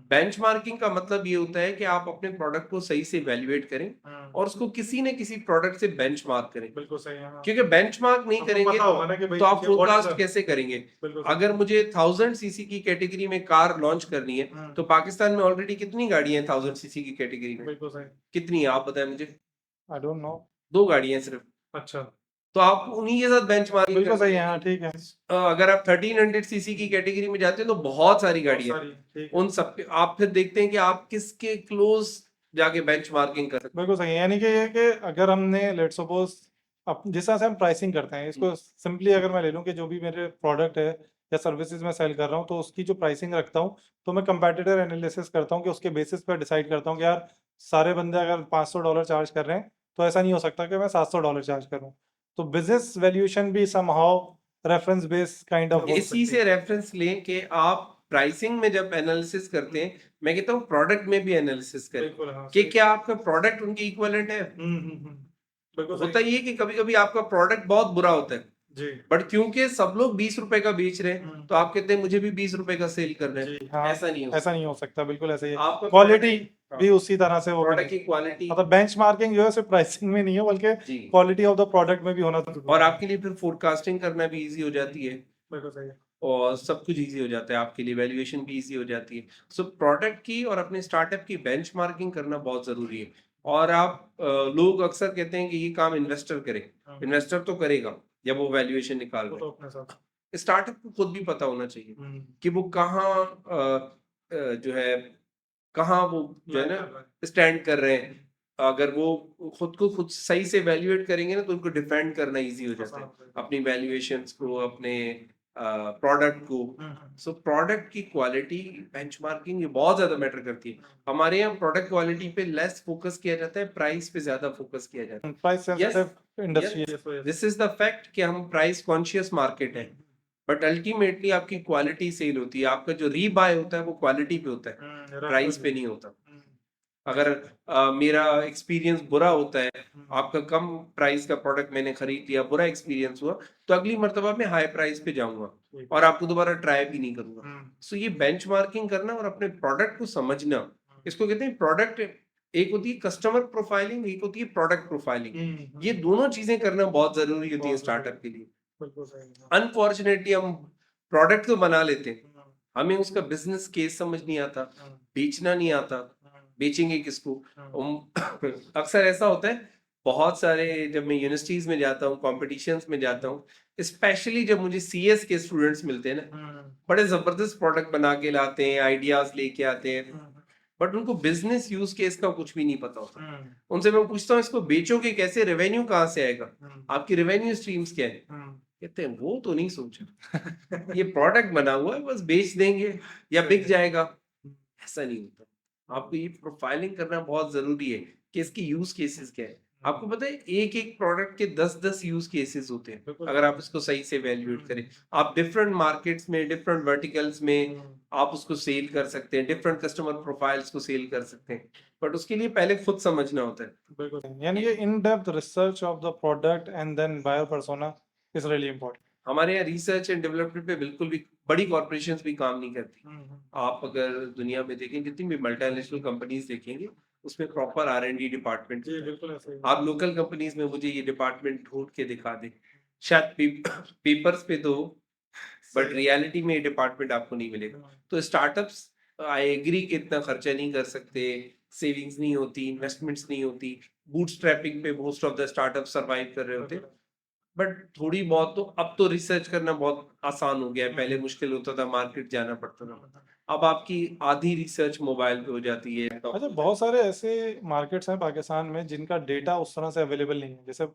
[SPEAKER 1] बेंचमार्किंग का मतलब ये होता है कि आप अपने प्रोडक्ट को सही से इवेल्युएट करें और उसको किसी न किसी प्रोडक्ट से बेंचमार्क करें।
[SPEAKER 2] बिल्कुल सही है, हाँ।
[SPEAKER 1] क्योंकि बेंचमार्क नहीं
[SPEAKER 2] आपको
[SPEAKER 1] करेंगे
[SPEAKER 2] पता होगा ना कि भाई
[SPEAKER 1] तो आप
[SPEAKER 2] ये what is
[SPEAKER 1] फोरकास्ट
[SPEAKER 2] the-
[SPEAKER 1] कैसे करेंगे?
[SPEAKER 2] बिल्कुल सही।
[SPEAKER 1] अगर मुझे 1000 सीसी की कैटेगरी में कार लॉन्च करनी है तो पाकिस्तान में ऑलरेडी कितनी गाड़ियां हैं 1000 सीसी की कैटेगरी में?
[SPEAKER 2] बिल्कुल सही।
[SPEAKER 1] कितनी है आप बताएं मुझे?
[SPEAKER 2] I don't know.
[SPEAKER 1] 2 गाड़ियां हैं सिर्फ।
[SPEAKER 2] अच्छा,
[SPEAKER 1] तो आप उन्हीं के साथ बेंचमार्किंग
[SPEAKER 2] बिल्कुल
[SPEAKER 1] कर
[SPEAKER 2] सही है, हाँ,
[SPEAKER 1] सकते
[SPEAKER 2] ठीक है।
[SPEAKER 1] हैं। अगर आप 1300 सीसी की कैटेगरी में जाते हैं तो बहुत सारी
[SPEAKER 2] बहुत
[SPEAKER 1] गाड़ियां हैं।
[SPEAKER 2] सारी, ठीक है।
[SPEAKER 1] उन सब पे आप फिर देखते हैं कि आप किसके क्लोज जाके बेंचमार्किंग कर सकते
[SPEAKER 2] बिल्कुल सही है, यानी कि ये कि अगर हमने लेट सपोज जिस तरह से हम प्राइसिंग करते हैं इसको सिंपली अगर मैं ले लूँ कि जो भी मेरे प्रोडक्ट है या सर्विसेज में सेल कर रहा हूँ तो उसकी जो प्राइसिंग रखता हूँ तो मैं कंपेटिटर एनालिसिस करता हूँ कि उसके बेसिस पर डिसाइड करता हूँ कि यार सारे बंदे अगर $500 चार्ज कर रहे हैं तो ऐसा नहीं हो सकता कि मैं $700 चार्ज करूँ। तो बिजनेस वैल्यूएशन भी somehow reference base kind of
[SPEAKER 1] हैं। इसी से रेफरेंस लें कि आप प्राइसिंग में जब एनालिसिस करते हैं, मैं कहता हूँ प्रोडक्ट में भी एनालिसिस करें
[SPEAKER 2] बिल्कुल, हाँ,
[SPEAKER 1] कि
[SPEAKER 2] सही।
[SPEAKER 1] क्या आपका प्रोडक्ट उनके इक्विवेलेंट है।
[SPEAKER 2] बिल्कुल सही।
[SPEAKER 1] होता ये है कि कभी कभी आपका प्रोडक्ट बहुत बुरा होता है
[SPEAKER 2] जी,
[SPEAKER 1] बट क्योंकि सब लोग 20 रुपए का बेच रहे हैं तो आप कहते हैं मुझे भी 20 रुपए का सेल करना है।
[SPEAKER 2] जी, हाँ,
[SPEAKER 1] ऐसा नहीं हो
[SPEAKER 2] ऐसा नहीं हो सकता, बिल्कुल ऐसे ही है।
[SPEAKER 1] आपका
[SPEAKER 2] क्वालिटी
[SPEAKER 1] product-
[SPEAKER 2] भी उसी तरह से वो
[SPEAKER 1] प्रोडक्ट की क्वालिटी
[SPEAKER 2] मतलब बेंचमार्किंग जो है सिर्फ प्राइसिंग में नहीं है बल्कि
[SPEAKER 1] जी,
[SPEAKER 2] क्वालिटी ऑफ द प्रोडक्ट में भी होना जरूरी
[SPEAKER 1] और
[SPEAKER 2] है।
[SPEAKER 1] आपके लिए फिर फोरकास्टिंग करना भी इजी हो जाती है
[SPEAKER 2] बिल्कुल सही है।
[SPEAKER 1] और सब कुछ इजी हो जाता है आपके लिए, वैल्यूएशन भी इजी हो जाती है। सो प्रोडक्ट की और अपने स्टार्टअप की बेंचमार्किंग करना बहुत जरूरी है। और आप लोग अक्सर कहते हैं कि ये काम इन्वेस्टर करे। इन्वेस्टर तो करेगा जब वो वैल्यूएशन निकाल
[SPEAKER 2] वो
[SPEAKER 1] रहे
[SPEAKER 2] तो अपने साथ।
[SPEAKER 1] हैं। स्टार्टअप को खुद भी पता होना चाहिए कि वो कहाँ जो है कहाँ वो जो है
[SPEAKER 2] Lag
[SPEAKER 1] ना
[SPEAKER 2] कर रहा है।
[SPEAKER 1] स्टैंड कर रहे हैं। अगर वो खुद को खुद सही से वैल्यूएट करेंगे ना तो उनको डिफेंड करना इजी हो जाता
[SPEAKER 2] आसान
[SPEAKER 1] है,
[SPEAKER 2] हो जाएगा।
[SPEAKER 1] अपनी वैल्यूएशंस को, अपने प्रोडक्ट को। सो प्रोडक्ट की क्वालिटी बेंचमार्किंग ये बहुत ज्यादा मैटर करती है। हमारे यहाँ प्रोडक्ट क्वालिटी पे लेस फोकस किया जाता है, प्राइस पे ज्यादा फोकस किया जाता है।
[SPEAKER 2] प्राइस सेंसिटिव इंडस्ट्री
[SPEAKER 1] यस,
[SPEAKER 2] है।
[SPEAKER 1] दिस इज द फैक्ट कि हम प्राइस कॉन्शियस मार्केट है बट अल्टीमेटली आपकी क्वालिटी सेल होती है। आपका जो रीबाय होता है वो क्वालिटी पे होता है, प्राइस पे नहीं होता। अगर मेरा एक्सपीरियंस बुरा होता है, आपका कम प्राइस का प्रोडक्ट मैंने खरीद लिया, बुरा एक्सपीरियंस हुआ, तो अगली मर्तबा मैं हाई प्राइस पे जाऊंगा और आपको दोबारा ट्राई भी नहीं करूंगा। सो ये बेंचमार्किंग करना और अपने प्रोडक्ट को समझना, इसको कहते हैं प्रोडक्ट। एक होती है कस्टमर प्रोफाइलिंग, एक होती है प्रोडक्ट प्रोफाइलिंग। ये दोनों चीजें करना बहुत जरूरी होती है स्टार्टअप के लिए।
[SPEAKER 2] बिल्कुल सही है।
[SPEAKER 1] अनफॉर्चुनेटली हम प्रोडक्ट तो बना लेते हैं, हमें उसका बिजनेस केस समझ नहीं आता, बेचना नहीं आता, बेचेंगे किसको। अक्सर ऐसा होता है, बहुत सारे जब मैं यूनिवर्सिटीज में जाता हूँ, कॉम्पिटिशन्स में जाता हूँ, स्पेशली जब मुझे सीएस के स्टूडेंट्स मिलते हैं ना, बड़े जबरदस्त प्रोडक्ट बना के लाते हैं, आइडियाज लेके आते हैं बट उनको बिजनेस यूज केस का कुछ भी नहीं पता होता। उनसे मैं पूछता हूँ इसको बेचोगे कैसे, रेवेन्यू कहाँ से आएगा, आपकी रेवेन्यू स्ट्रीम्स क्या है? कहते हैं वो तो नहीं सोचा, ये प्रोडक्ट बना हुआ है बस बेच देंगे या बिक जाएगा। ऐसा नहीं होता। आपको ये प्रोफाइलिंग करना बहुत जरूरी है कि इसकी यूज केसेस क्या है। आपको पता है एक एक प्रोडक्ट के 10-10 यूज केसेस होते हैं अगर आप इसको सही से वैल्यूएट करें। आप डिफरेंट मार्केट्स में, डिफरेंट वर्टिकल्स में आप उसको सेल कर सकते हैं, डिफरेंट कस्टमर प्रोफाइल्स को सेल कर सकते हैं बट उसके लिए पहले खुद समझना होता है।
[SPEAKER 2] बिल्कुल, यानी कि in depth research of the product and then buyer persona is really important.
[SPEAKER 1] हमारे यहाँ रिसर्च एंड डेवलपमेंट पे बिल्कुल भी बड़ी कॉर्पोरेशंस भी काम नहीं करती। आप अगर दुनिया में देखें, जितनी भी मल्टीनेशनल कंपनीज देखेंगे उसमें प्रॉपर R&D डिपार्टमेंट
[SPEAKER 2] जी, बिल्कुल ऐसे ही।
[SPEAKER 1] आप लोकल कंपनीज में मुझे ये डिपार्टमेंट ढूंढ के दिखा दें, शायद पेपर्स पे तो, बट रियलिटी में ये डिपार्टमेंट आपको नहीं मिलेगा। तो स्टार्टअप्स आई एग्री कि इतना खर्चा नहीं कर सकते, सेविंग्स नहीं होती, इन्वेस्टमेंट्स नहीं होती, बूटस्ट्रैपिंग पे most of the startup survive कर रहे होते। बट थोड़ी बहुत तो अब तो रिसर्च करना बहुत आसान हो गया है, पहले मुश्किल होता था, मार्केट जाना पड़ता था। अब आपकी आधी रिसर्च मोबाइल पे हो जाती है।
[SPEAKER 2] अच्छा, बहुत सारे ऐसे मार्केट्स हैं पाकिस्तान में जिनका डेटा उस तरह से अवेलेबल नहीं है, जैसे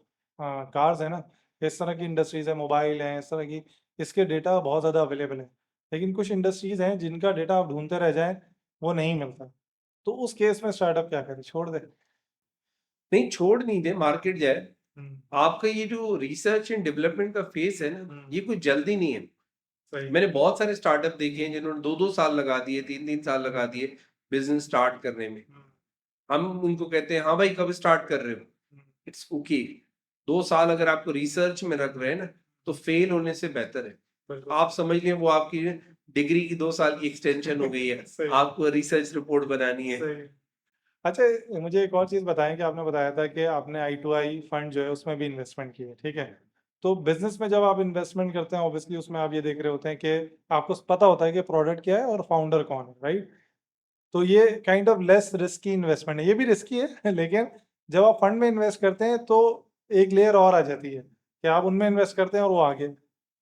[SPEAKER 2] कार्स है ना, इस तरह की इंडस्ट्रीज है, मोबाइल है, इस तरह की, इसके डेटा बहुत ज़्यादा अवेलेबल है। लेकिन कुछ इंडस्ट्रीज हैं जिनका डेटा आप ढूंढते रह जाएं, वो नहीं मिलता। तो उस केस में स्टार्टअप क्या करे, छोड़ दे?
[SPEAKER 1] नहीं, छोड़ नहीं दे, मार्केट जाए।
[SPEAKER 2] हम्म,
[SPEAKER 1] आपका ये जो रिसर्च एंड डेवलपमेंट का फेस है ना, ये कुछ जल्दी नहीं है।
[SPEAKER 2] सही।
[SPEAKER 1] मैंने बहुत सारे स्टार्टअप देखे हैं जिन्होंने 2-2 साल लगा दिए, 3-3 साल लगा दिए बिजनेस स्टार्ट करने में। हम उनको कहते हैं हाँ भाई कब स्टार्ट कर रहे हो, इट्स ओके। 2 साल अगर आपको रिसर्च में रख रहे हैं ना तो फेल होने से बेहतर है
[SPEAKER 2] बिल्कुल
[SPEAKER 1] आप समझ लें वो आपकी डिग्री की 2 साल की एक्सटेंशन हो गई है
[SPEAKER 2] सही
[SPEAKER 1] आपको रिसर्च रिपोर्ट बनानी है
[SPEAKER 2] सही। अच्छा, मुझे एक और चीज़ बताएं कि आपने बताया था कि आपने आई टू आई फंड जो है उसमें भी इन्वेस्टमेंट की है, ठीक है। तो बिजनेस में जब आप इन्वेस्टमेंट करते हैं ऑब्वियसली उसमें आप ये देख रहे होते हैं कि आपको पता होता है कि प्रोडक्ट क्या है और फाउंडर कौन है, राइट। तो ये kind of less risky investment है, ये भी रिस्की है लेकिन जब आप फंड में इन्वेस्ट करते हैं तो एक लेयर और आ जाती है कि आप उनमें इन्वेस्ट करते हैं और वो आगे।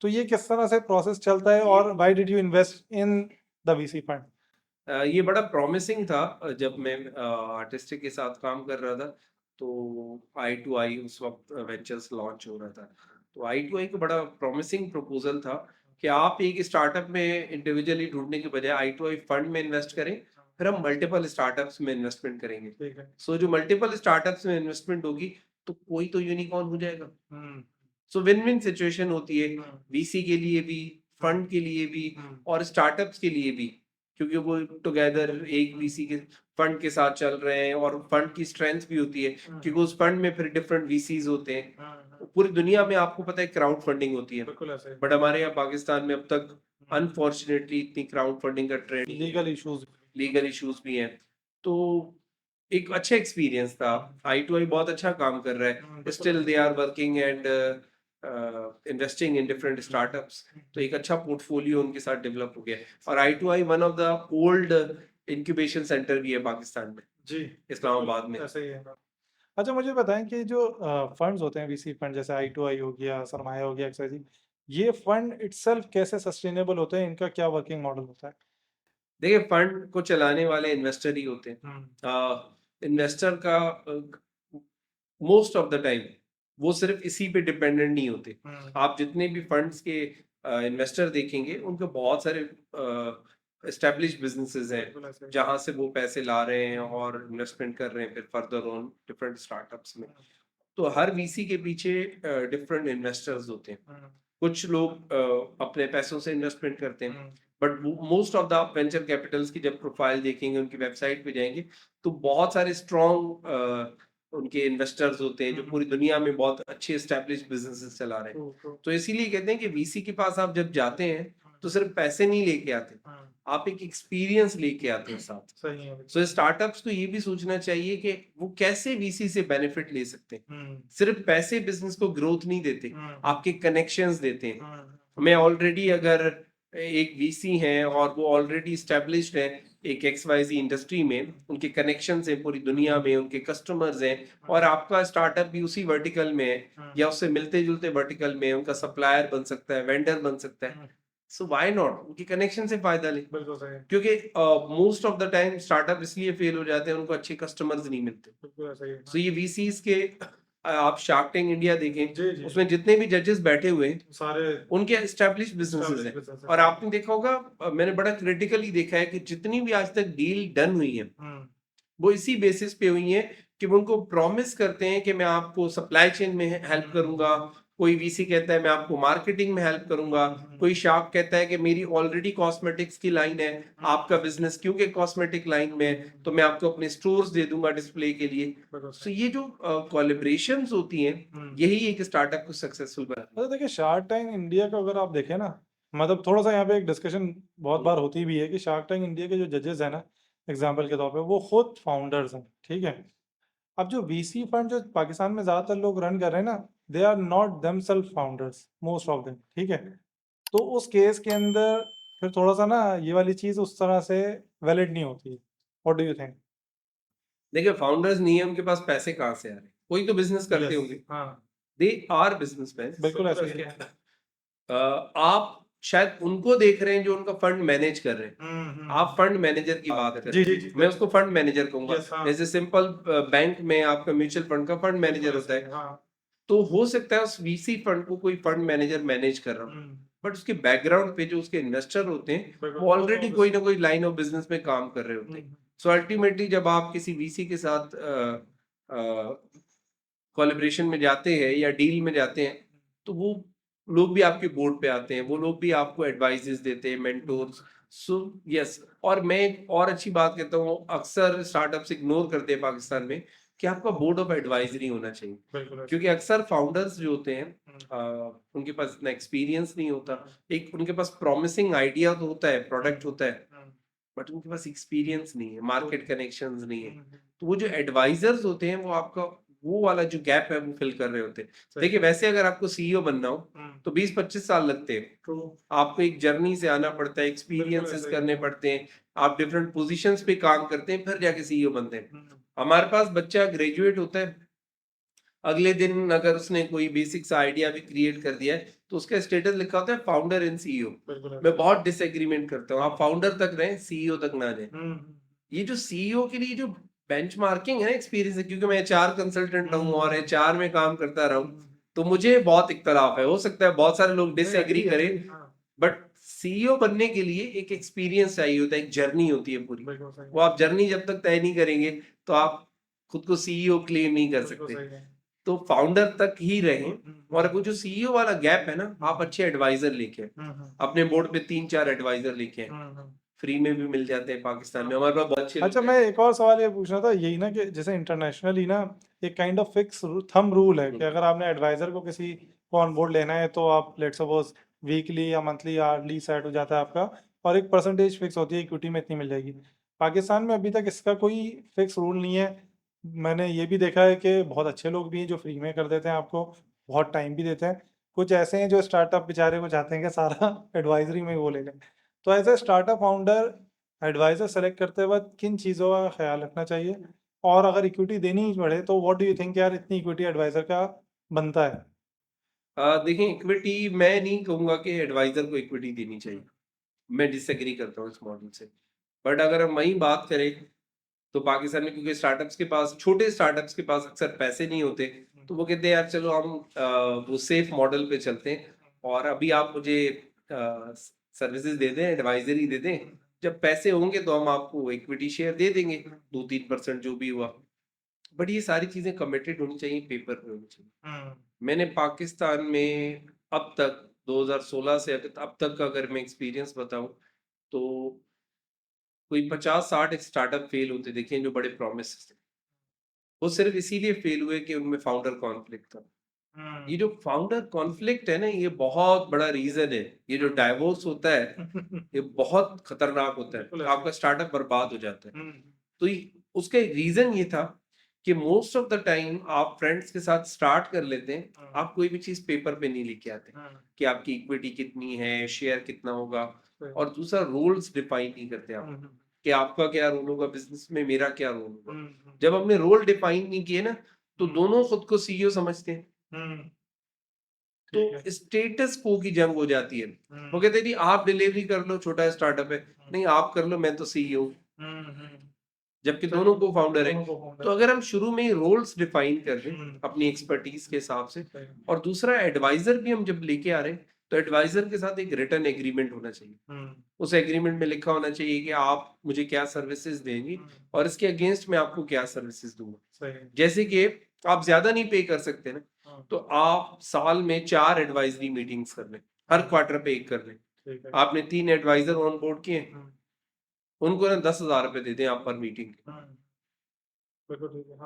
[SPEAKER 2] तो ये किस तरह से प्रोसेस चलता है और why did you invest in the VC fund?
[SPEAKER 1] ये बड़ा प्रॉमिसिंग था जब मैं आर्टिस्टिक के साथ काम कर रहा था तो आई टू आई उस वक्त वेंचर्स लॉन्च हो रहा था तो आई टू आई का बड़ा प्रॉमिसिंग प्रपोजल था कि आप एक स्टार्टअप में इंडिविजुअली ढूंढने के बजाय आई टू आई फंड में इन्वेस्ट करें फिर हम मल्टीपल स्टार्टअप्स में इन्वेस्टमेंट करेंगे
[SPEAKER 2] ठीक है।
[SPEAKER 1] सो जो मल्टीपल स्टार्टअप्स में इन्वेस्टमेंट होगी तो कोई तो यूनिकॉर्न हो जाएगा
[SPEAKER 2] हम्म
[SPEAKER 1] सो विन विन सिचुएशन होती है
[SPEAKER 2] हम्म
[SPEAKER 1] वीसी के लिए भी फंड के लिए भी और स्टार्टअप्स के लिए भी क्योंकि वो टुगेदर एक वीसी के फंड के साथ चल रहे हैं और फंड की स्ट्रेंथ भी होती है क्योंकि उस फंड में फिर डिफरेंट वीसीज होते हैं पूरी दुनिया में आपको पता है क्राउड फंडिंग होती है
[SPEAKER 2] बिल्कुल ऐसे
[SPEAKER 1] बट हमारे यहाँ पाकिस्तान में अब तक अनफॉर्चुनेटली इतनी क्राउड फंडिंग का trend
[SPEAKER 2] legal issues.
[SPEAKER 1] Legal issues भी हैं तो एक अच्छा एक्सपीरियंस था आई टू आई बहुत अच्छा काम कर रहा है still they are working and investing in different startups तो एक अच्छा पोर्टफोलियो उनके साथ डेवलप हो गया है और I two I one of the old incubation centre भी है पाकिस्तान में
[SPEAKER 2] जी
[SPEAKER 1] इस्लामाबाद में
[SPEAKER 2] ऐसे ही है। अच्छा, मुझे बताएं कि जो फंड्स होते हैं वीसी फंड जैसे आई टू आई हो गया, सरमाया हो गया, एक्सवाइजी, ये फंड इटसेल्फ कैसे सस्टेनेबल होते हैं, इनका क्या वर्किंग मॉडल होता है?
[SPEAKER 1] देखिए फंड को चलाने वाले इन्वेस्टर ही होते हैं इन्वेस्टर का मोस्ट ऑफ द टाइम वो सिर्फ इसी पे डिपेंडेंट नहीं होते आप जितने भी फंड्स के इन्वेस्टर देखेंगे उनके बहुत सारे एस्टेब्लिश बिजनेसेस हैं जहां से वो पैसे ला रहे हैं और इन्वेस्टमेंट कर रहे हैं फिर फर्दर ऑन डिफरेंट स्टार्टअप्स में तो हर वीसी के पीछे डिफरेंट इन्वेस्टर्स होते हैं कुछ लोग अपने पैसों से इन्वेस्टमेंट करते हैं but most of the venture Capitals की जब प्रोफाइल देखेंगे उनकी वेबसाइट पे जाएंगे तो बहुत सारे स्ट्रॉन्ग उनके इन्वेस्टर्स होते हैं जो पूरी दुनिया में बहुत अच्छे एस्टेब्लिश बिजनेसेस चला रहे हैं तो इसीलिए कहते हैं कि वीसी के पास आप जब जाते हैं तो सिर्फ पैसे नहीं लेके आते आप एक एक्सपीरियंस लेके आते हैं साथ
[SPEAKER 2] सही है।
[SPEAKER 1] सो स्टार्टअप्स को ये भी सोचना चाहिए कि वो कैसे वीसी से बेनिफिट ले सकते हैं सिर्फ पैसे बिजनेस को ग्रोथ नहीं देते आपके कनेक्शंस देते हैं मैं ऑलरेडी अगर एक वीसी हैं और वो ऑलरेडी स्टैब्लिश्ड है एक एक्सवाईजी इंडस्ट्री में उनके कनेक्शंस हैं पूरी दुनिया में उनके कस्टमर्स हैं और आपका स्टार्टअप भी उसी वर्टिकल में है या उससे मिलते जुलते वर्टिकल में उनका सप्लायर बन सकता है वेंडर बन सकता है सो व्हाई नॉट उनकी कनेक्शन से फायदा ले
[SPEAKER 2] बिल्कुल सही।
[SPEAKER 1] क्योंकि most of the time startup इसलिए फेल हो जाते हैं उनको अच्छे कस्टमर्स नहीं मिलते
[SPEAKER 2] बिल्कुल सही है।
[SPEAKER 1] सो ये वीसीज के आप शार्क टैंक इंडिया देखें
[SPEAKER 2] जी जी
[SPEAKER 1] उसमें जितने भी जजेस बैठे हुए हैं
[SPEAKER 2] सारे
[SPEAKER 1] उनके एस्टेब्लिश बिजनेसेस हैं
[SPEAKER 2] businesses
[SPEAKER 1] और आपने देखा होगा मैंने बड़ा क्रिटिकली देखा है कि जितनी भी आज तक डील डन हुई है वो इसी बेसिस पे हुई है कि वो उनको प्रॉमिस करते हैं कि मैं आपको सप्लाई चेन में हेल्प करूंगा कोई वीसी कहता है मैं आपको मार्केटिंग में हेल्प करूंगा कोई शार्क कहता है कि मेरी ऑलरेडी कॉस्मेटिक्स की लाइन है आपका बिजनेस क्योंकि कॉस्मेटिक लाइन में है तो मैं आपको अपने स्टोर्स दे दूंगा डिस्प्ले के लिए तो ये जो कोलैबोरेशंस होती हैं यही एक स्टार्टअप को सक्सेसफुल बनाती है
[SPEAKER 2] अच्छा, देखिए शार्क टैंक इंडिया का अगर आप देखें ना, मतलब थोड़ा सा यहाँ पे एक डिस्कशन बहुत बार होती भी है कि शार्क टैंक इंडिया के जो जजेस हैं ना, एग्जाम्पल के तौर पे वो खुद फाउंडर्स हैं, ठीक है। अब जो वीसी फंड जो पाकिस्तान में ज्यादातर लोग रन कर रहे हैं ना, they are not themselves founders, most of them, ठीक है। तो उस केस के अंदर फिर थोड़ा सा ना ये वाली चीज उस तरह से वैलिड नहीं होती। What do you think?
[SPEAKER 1] देखिए फाउंडर्स नहीं है उनके पास पैसे कहाँ से आ रहे हैं कोई तो बिजनेस करते होंगे
[SPEAKER 2] हाँ
[SPEAKER 1] दे आर बिजनेसमैन
[SPEAKER 2] बिल्कुल ऐसा ही है।
[SPEAKER 1] आप शायद उनको देख रहे हैं जो उनका फंड मैनेज कर रहे हैं आप फंड मैनेजर की बात कर
[SPEAKER 2] जी
[SPEAKER 1] रहे
[SPEAKER 2] जी जी
[SPEAKER 1] हैं मैं उसको फंड मैनेजर कहूंगा
[SPEAKER 2] Yes, हाँ।
[SPEAKER 1] जैसे सिंपल बैंक में आपका म्यूचुअल फंड का फंड मैनेजर होता है
[SPEAKER 2] हाँ
[SPEAKER 1] तो हो सकता है उस वीसी फंड को कोई फंड मैनेजर मैनेज कर रहा हो बट उसके बैकग्राउंड पे जो उसके इन्वेस्टर होते हैं वो ऑलरेडी कोई ना कोई लाइन ऑफ बिजनेस में काम कर रहे होते हैं सो अल्टीमेटली जब आप किसी वीसी के साथ कोलैबोरेशन में जाते हैं या डील में जाते हैं तो वो लोग भी आपके बोर्ड पे आते हैं वो लोग भी आपको एडवाइजेस देते हैं मेंटोर्स सो यस और मैं एक और अच्छी बात कहता हूँ अक्सर स्टार्टअप्स इग्नोर करते हैं पाकिस्तान में कि आपका बोर्ड ऑफ एडवाइजरी होना चाहिए,
[SPEAKER 2] बिल्कुल
[SPEAKER 1] क्योंकि अक्सर फाउंडर्स जो होते हैं
[SPEAKER 2] हम्म,
[SPEAKER 1] उनके पास इतना एक्सपीरियंस नहीं होता। एक उनके पास प्रॉमिसिंग आइडिया तो होता है, प्रोडक्ट होता है, बट उनके पास एक्सपीरियंस नहीं है, मार्केट कनेक्शंस नहीं है। तो वो जो एडवाइजर्स होते हैं वो आपका वो वाला जो गैप है वो फिल कर रहे होते हैं। देखिए वैसे अगर आपको सीईओ बनना हो तो 20-25 साल लगते हैं, आपको एक जर्नी से आना पड़ता है, एक्सपीरियंसेस करने पड़ते हैं, आप डिफरेंट पोजीशंस पे काम करते हैं, फिर जाके सीईओ बनते हैं। हमारे पास बच्चा ग्रेजुएट होता है, अगले दिन अगर उसने कोई बेसिक आइडिया भी क्रिएट कर दिया है तो उसका स्टेटस लिखा होता है फाउंडर एंड सीईओ। मैं बहुत डिसएग्रीमेंट करता हूँ, आप फाउंडर तक रहें, सीईओ तक ना जाए। ये जो सीईओ के लिए जो बेंचमार्किंग है एक्सपीरियंस है, क्योंकि मैं एचआर कंसल्टेंट हूँ और एचआर में काम करता रहा हूँ, तो मुझे बहुत इख्तलाफ है। हो सकता है बहुत सारे लोग डिसएग्री करें, बट सीईओ बनने के लिए एक एक्सपीरियंस चाहिए होता है, एक जर्नी होती है पूरी। वो आप जर्नी जब तक तय नहीं करेंगे तो आप खुद को सीईओ क्लेम नहीं कर सकते। तो फाउंडर तक ही रहें। और वो जो सीईओ वाला गैप है ना, आप अच्छे एडवाइजर लेके अपने बोर्ड पे 3-4 एडवाइजर लेके फ्री में भी मिल जाते हैं पाकिस्तान में, हमारे पास बहुत अच्छे
[SPEAKER 2] अच्छा
[SPEAKER 1] लोग
[SPEAKER 2] मैं
[SPEAKER 1] हैं।
[SPEAKER 2] एक और सवाल ये पूछना था, यही ना कि जैसे इंटरनेशनली ना एक kind of fix thumb rule है कि अगर आपने एडवाइजर को किसी को ऑन बोर्ड लेना है तो आप लेट्स सपोज वीकली या मंथली आर्ली सेट हो जाता है आपका, और एक परसेंटेज फिक्स होती है, इक्विटी में इतनी मिल जाएगी। पाकिस्तान में अभी तक इसका कोई फिक्स रूल नहीं है। मैंने ये भी देखा है कि बहुत अच्छे लोग भी हैं जो फ्री में कर देते हैं आपको, बहुत टाइम भी देते हैं। कुछ ऐसे हैं जो स्टार्टअप बेचारे को चाहते हैं कि सारा एडवाइजरी में वो ले लें। तो as a startup founder advisor select करते वक्त किन चीज़ों का ख्याल रखना चाहिए, और अगर इक्विटी देनी ही पड़े तो व्हाट डू यू थिंक यार इतनी इक्विटी एडवाइजर का बनता है?
[SPEAKER 1] देखिए इक्विटी मैं नहीं कहूंगा कि एडवाइजर को इक्विटी देनी चाहिए, मैं डिसएग्री करता हूँ इस मॉडल से। बट अगर हम वही बात करें तो पाकिस्तान में, क्योंकि स्टार्टअप्स के पास, छोटे स्टार्टअप्स के पास अक्सर पैसे नहीं होते, तो वो कहते हैं यार चलो हम वो सेफ मॉडल पे चलते हैं और अभी आप मुझे सर्विसेज दे दें, एडवाइजरी दे दें, जब पैसे होंगे तो हम आपको इक्विटी शेयर दे देंगे 2-3% जो भी हुआ। बट ये सारी चीजें कमिटेड होनी चाहिए, पेपर पे होनी चाहिए। मैंने पाकिस्तान में अब तक 2016 से अब तक का अगर मैं एक्सपीरियंस बताऊं तो कोई 50-60 स्टार्टअप फेल होते देखे हैं जो बड़े प्रॉमिस थे। वो सिर्फ इसीलिए फेल हुए कि उनमें फाउंडर कॉन्फ्लिक्ट था। ये जो फाउंडर कॉन्फ्लिक्ट है ना, ये बहुत बड़ा रीजन है। ये जो डाइवोर्स होता है ये बहुत खतरनाक होता है, आपका स्टार्टअप बर्बाद हो जाता है। तो उसका रीजन ये था कि मोस्ट ऑफ द टाइम आप फ्रेंड्स के साथ स्टार्ट कर लेते हैं, आप कोई भी चीज पेपर पे नहीं लिख के आते कि आपकी इक्विटी कितनी है, शेयर कितना होगा, और दूसरा रोल्स डिफाइन नहीं करते आप कि आपका क्या रोल होगा बिजनेस में, मेरा क्या रोल होगा। जब हमने रोल डिफाइन नहीं किए ना तो दोनों खुद को सीईओ समझते हैं, तो स्टेटस को की जंग हो जाती है। वो कहते हैं नहीं आप डिलीवरी कर लो, छोटा स्टार्टअप है, नहीं आप कर लो, मैं तो सीईओ, जबकि दोनों को फाउंडर है। तो अगर हम शुरू में ही रोल्स डिफाइन कर दें अपनी एक्सपर्टीज के हिसाब से, और दूसरा एडवाइजर भी हम जब लेके आ रहे हैं तो एडवाइजर के साथ एक रिटर्न एग्रीमेंट होना चाहिए। उस एग्रीमेंट में लिखा होना चाहिए कि आप मुझे क्या सर्विसेज देंगी और इसके अगेंस्ट मैं आपको क्या सर्विसेज दूंगा। जैसे कि आप ज्यादा नहीं पे कर सकते ना, तो आप साल में 4 एडवाइजरी मीटिंग्स कर लें, हर क्वार्टर पे एक कर लें। आपने 3 एडवाइजर ऑन बोर्ड किए, उनको ना 10,000 रुपए दे दें आप पर meeting,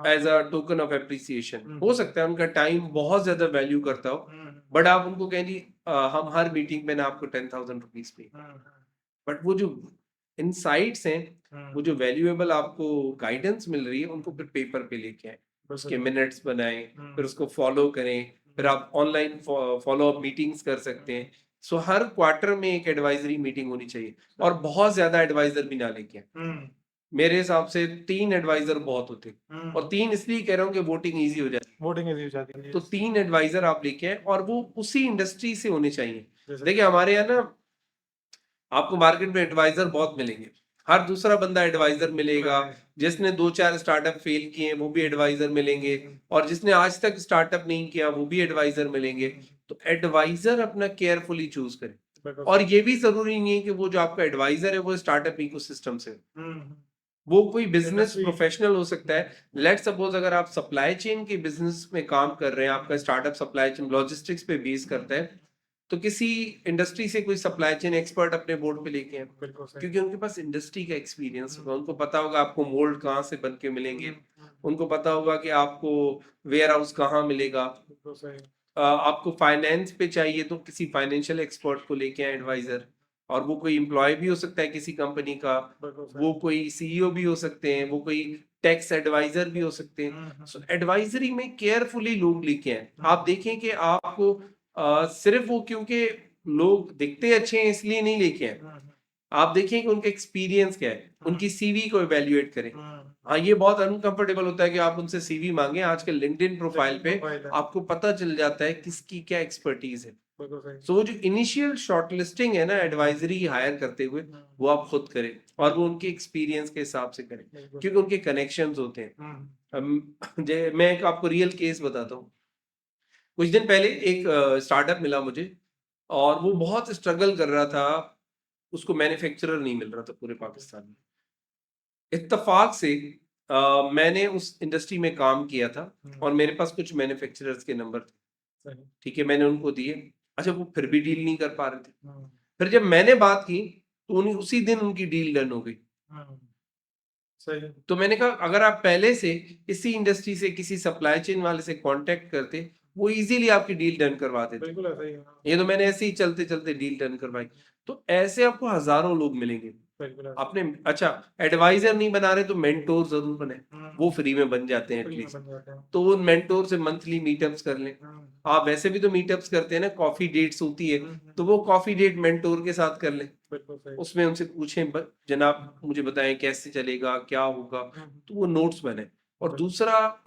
[SPEAKER 1] as a token of appreciation. हो सकता है उनका टाइम बहुत ज्यादा वैल्यू करता हो, बट आप उनको कहें जी हम हर मीटिंग में ना आपको 10,000 रुपीज पे, बट वो जो इनसाइट्स हैं, वो जो वैल्यूएबल आपको गाइडेंस मिल रही है, उनको फिर पेपर पे लेके आए, उसके मिनट्स बनाएं, फिर उसको फॉलो करें, फिर आप ऑनलाइन फॉलो अप मीटिंग्स कर सकते हैं। सो हर क्वार्टर में एक एडवाइजरी मीटिंग होनी चाहिए, और बहुत ज्यादा एडवाइजर भी ना लेके आए। मेरे हिसाब से 3 एडवाइजर बहुत होते हैं, और 3 इसलिए कह रहा हूँ कि वोटिंग ईजी हो जाती
[SPEAKER 2] वोटिंग इजी हो जाती
[SPEAKER 1] है।
[SPEAKER 2] है।
[SPEAKER 1] तो 3 एडवाइजर आप लेके आए और वो उसी इंडस्ट्री से होने चाहिए। देखिए हमारे यहाँ ना आपको मार्केट में एडवाइजर बहुत मिलेंगे, हर दूसरा बंदा एडवाइजर मिलेगा, जिसने 2-4 स्टार्टअप फेल किए वो भी एडवाइजर मिलेंगे, और जिसने आज तक स्टार्टअप नहीं किया वो भी एडवाइजर मिलेंगे। तो एडवाइजर अपना केयरफुली चूज करें, और ये भी जरूरी नहीं है कि वो जो आपका एडवाइजर है वो स्टार्टअप इकोसिस्टम से, वो कोई बिजनेस प्रोफेशनल हो सकता है। लेट सपोज अगर आप सप्लाई चेन के बिजनेस में काम कर रहे हैं, आपका स्टार्टअप सप्लाई चेन लॉजिस्टिक्स पे बेस करता है, तो किसी इंडस्ट्री से कोई सप्लाई चेन एक्सपर्ट अपने बोर्ड पे लेके आए, क्योंकि उनके पास इंडस्ट्री का एक्सपीरियंस होगा, उनको पता होगा आपको मोल्ड कहाँ से बन के मिलेंगे, उनको पता होगा कि आपको वेयर हाउस कहाँ मिलेगा।
[SPEAKER 2] बिल्कुल सही।
[SPEAKER 1] आपको फाइनेंस पे चाहिए तो किसी फाइनेंशियल एक्सपर्ट को लेके आए एडवाइजर, और वो कोई एम्प्लॉय भी हो सकता है किसी कंपनी का,
[SPEAKER 2] बिल्कुल
[SPEAKER 1] वो
[SPEAKER 2] सही।
[SPEAKER 1] कोई सीईओ भी हो सकते हैं, वो कोई टैक्स एडवाइजर भी हो सकते हैं। सो एडवाइजरी में केयरफुली लोग लेके आए। आप देखें कि आपको सिर्फ वो क्योंकि लोग दिखते अच्छे हैं इसलिए नहीं लेके आए। आप देखिए कि उनका एक्सपीरियंस क्या है, उनकी सीवी को इवेल्युएट करें। हाँ, ये बहुत अनकंफर्टेबल होता है कि आप उनसे सीवी मांगे। आजकल लिंक्डइन प्रोफाइल पे आपको पता चल जाता है किसकी क्या एक्सपर्टीज है। सो वो जो इनिशियल शॉर्टलिस्टिंग है ना एडवाइजरी हायर करते हुए, वो आप खुद करें, और वो उनके एक्सपीरियंस के हिसाब से करें, क्योंकि उनके कनेक्शंस होते हैं। मैं एक आपको रियल केस बताता हूँ। कुछ दिन पहले एक स्टार्टअप मिला मुझे, और वो बहुत स्ट्रगल कर रहा था। उसको मैन्युफैक्चरर नहीं मिल रहा था पूरे पाकिस्तान में। इत्तेफाक से मैंने उस इंडस्ट्री में काम किया था, और मेरे पास कुछ मैन्युफैक्चरर्स के नंबर थे। ठीक है, मैंने उनको दिए। अच्छा, वो फिर भी डील नहीं कर पा रहे थे। फिर जब मैंने बात की तो उन्हीं उसी दिन उनकी डील डन हो गई।
[SPEAKER 2] सही।
[SPEAKER 1] तो मैंने कहा अगर आप पहले से इसी इंडस्ट्री से किसी सप्लाई चेन वाले से कांटेक्ट करते, वो इजीली आपकी डील डन करवा देते।
[SPEAKER 2] बिल्कुल ऐसा ही है।
[SPEAKER 1] ये तो मैंने ऐसे ही चलते चलते डील डन करवाई। तो ऐसे आपको हजारों लोग मिलेंगे।
[SPEAKER 2] बिल्कुल ऐसा।
[SPEAKER 1] आपने अच्छा एडवाइजर नहीं बना रहे तो मेंटोर जरूर बने, वो फ्री में बन जाते हैं
[SPEAKER 2] फ्री में
[SPEAKER 1] एटलीस्ट।
[SPEAKER 2] बन जाते हैं।
[SPEAKER 1] तो उन मेंटोर से मंथली मीटअप्स कर लें। आप वैसे भी तो मीटअप्स करते हैं ना, कॉफी डेट्स होती है, तो वो कॉफी डेट मेंटोर के साथ कर लें।
[SPEAKER 2] बिल्कुल सही।
[SPEAKER 1] उसमें उनसे पूछें जनाब मुझे बताएं कैसे चलेगा, क्या होगा, तो वो नोट्स बने। और दूसरा,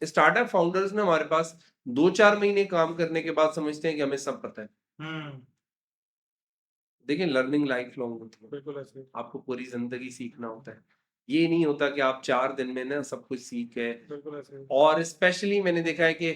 [SPEAKER 1] स्टार्टअप फाउंडर्स ना हमारे पास 2-4 महीने काम करने के बाद समझते हैं कि हमें सब पता है। देखिए, लर्निंग लाइफ लॉन्ग होती है।
[SPEAKER 2] बिल्कुल ऐसे ही।
[SPEAKER 1] आपको पूरी जिंदगी सीखना होता है। ये नहीं होता कि आप 4 दिन में ना सब कुछ सीख गए।
[SPEAKER 2] बिल्कुल ऐसे ही।
[SPEAKER 1] और स्पेशली मैंने देखा है कि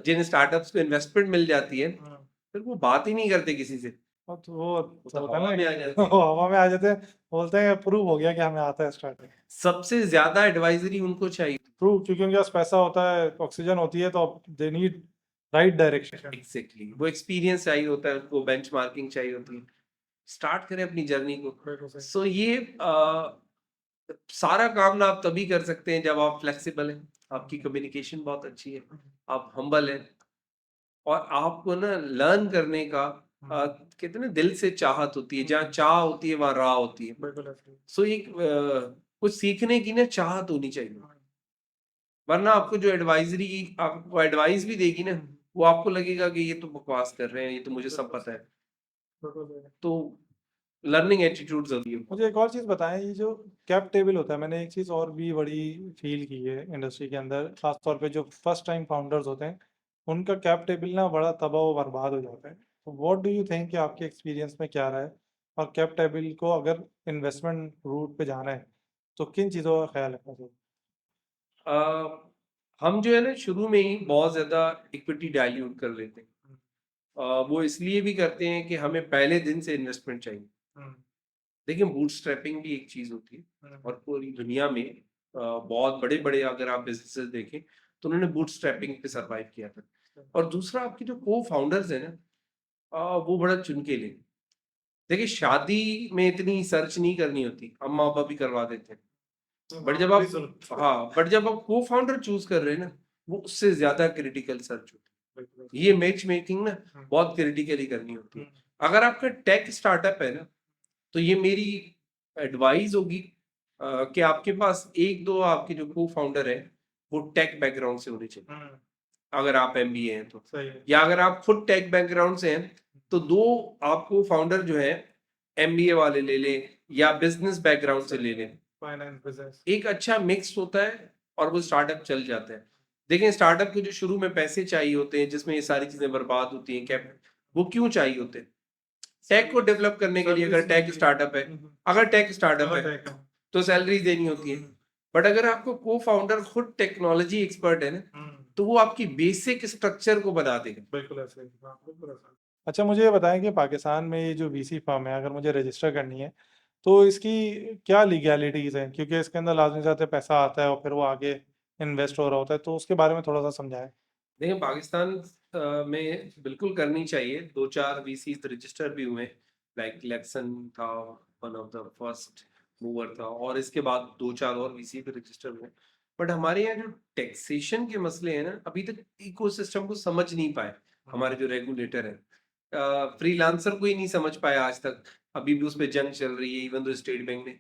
[SPEAKER 1] जिन स्टार्टअप्स को इन्वेस्टमेंट मिल जाती है, फिर वो बात ही नहीं करते किसी से।
[SPEAKER 2] और तो वो
[SPEAKER 1] तो
[SPEAKER 2] होता है
[SPEAKER 1] हवा
[SPEAKER 2] ना
[SPEAKER 1] में आ
[SPEAKER 2] कि
[SPEAKER 1] जाते हैं।
[SPEAKER 2] वो हवा में आ जाते हैं, बोलते हैं प्रूव हो गया कि हमें आता है स्टार्टिंग।
[SPEAKER 1] सबसे ज्यादा एडवाइजरी उनको चाहिए।
[SPEAKER 2] प्रूव, क्योंकि उनके पास पैसा होता है, ऑक्सीजन होती है, तो they need right direction.
[SPEAKER 1] Exactly, वो एक्सपीरियंस चाहिए होता है, उनको बेंचमार्किंग चाहिए होती है। स्टार्ट करें अपनी जर्नी को।
[SPEAKER 2] बिल्कुल सही।
[SPEAKER 1] सो ये सारा काम ना आप तभी कर सकते हैं जब आप फ्लेक्सिबल हैं, आपकी कम्युनिकेशन बहुत अच्छी है, आप हम्बल हैं, और आपको ना लर्न करने का कहते हैं ना दिल से चाहत होती है। जहाँ चाह होती है वहाँ राह होती है।
[SPEAKER 2] बिल्कुल ऐसे ही।
[SPEAKER 1] सो एक कुछ सीखने की ना चाहत होनी चाहिए, वरना आपको जो एडवाइजरी आपको एडवाइस भी देगी ना, वो आपको लगेगा कि ये तो बकवास कर रहे हैं, ये तो मुझे सब पता है।
[SPEAKER 2] बिल्कुल सही।
[SPEAKER 1] तो लर्निंग एटीट्यूड जरूरी है।
[SPEAKER 2] मुझे एक और चीज़ बताएं, ये जो कैप टेबल होता है, मैंने एक चीज़ और भी बड़ी फील की है इंडस्ट्री के अंदर, खास तौर पे जो फर्स्ट टाइम फाउंडर्स होते हैं, उनका कैप टेबल ना बड़ा तबाह व बर्बाद हो जाता है। तो व्हाट डू यू थिंक कि आपके एक्सपीरियंस में क्या रहा है, और कैप टेबल को अगर इन्वेस्टमेंट रूट पे जाना है तो किन चीज़ों का ख्याल रखना चाहिए?
[SPEAKER 1] हम जो है ना शुरू में ही बहुत ज्यादा इक्विटी डाइल्यूट कर लेते हैं। वो इसलिए भी करते हैं कि हमें पहले दिन से इन्वेस्टमेंट चाहिए। देखिए, बूटस्ट्रैपिंग भी एक चीज होती है, और पूरी दुनिया में बहुत बड़े बड़े अगर आप बिजनेसेस देखें तो उन्होंने बूटस्ट्रैपिंग पे सरवाइव किया था। और दूसरा, आपके जो को फाउंडर्स है ना, वो बड़ा चुन के लें। देखिए, शादी में इतनी सर्च नहीं करनी होती, अम्मा पापा भी करवा देते हैं। बट जब आप बट जब आप को फाउंडर चूज कर रहे हैं ना, वो उससे ज्यादा क्रिटिकल सर्च होती है। ये मैच मेकिंग ना बहुत क्रिटिकली करनी होती है। अगर आपका टेक स्टार्टअप है ना, तो ये मेरी एडवाइस होगी कि आपके पास एक दो आपके जो को फाउंडर है वो टेक बैकग्राउंड से होने चाहिए, अगर आप एमबीए हैं तो।
[SPEAKER 2] सही है।
[SPEAKER 1] या अगर आप खुद टेक बैकग्राउंड से हैं तो दो आपको फाउंडर जो है एमबीए वाले ले लें, या बिजनेस बैकग्राउंड से ले लें।
[SPEAKER 2] Finance business.
[SPEAKER 1] एक अच्छा मिक्स होता है और वो स्टार्टअप चल जाता है। देखिए, स्टार्टअप को जो शुरू में पैसे चाहिए होते हैं, जिसमें ये सारी चीजें बर्बाद होती हैं, कैप, वो क्यों चाहिए होते हैं? टेक को डेवलप करने के लिए। अगर टेक स्टार्टअप है, अगर टेक स्टार्टअप है तो सैलरी देनी होती है। बट अगर आपको को फाउंडर खुद टेक्नोलॉजी एक्सपर्ट है ना, तो वो आपकी बेसिक स्ट्रक्चर को बना देगा।
[SPEAKER 2] बिल्कुल ऐसे ही। हाँ, बिल्कुल ऐसा। अच्छा, मुझे ये बताएं कि पाकिस्तान में ये जो वीसी फर्म है, अगर मुझे रजिस्टर करनी है तो इसकी क्या लीगैलिटीज़ हैं, क्योंकि इसके अंदर लाजमी ज़ात है पैसा आता है और फिर वो आगे इन्वेस्ट हो रहा होता है, तो उसके बारे में थोड़ा सा समझाएं।
[SPEAKER 1] देखिए, पाकिस्तान में बिल्कुल करनी चाहिए। 2-4 वीसी रजिस्टर भी हुए, लाइक लेक्सन था, one of the first mover था, और इसके बाद 2-4 और वीसी पे रजिस्टर हुए। बट हमारे यहाँ जो टैक्सेशन के मसले हैं ना, अभी तक इकोसिस्टम को समझ नहीं पाए हमारे जो रेगुलेटर है। फ्रीलांसर को ही नहीं समझ पाया आज तक। अभी भी उस पर जंग चल रही है, इवन तो स्टेट बैंक ने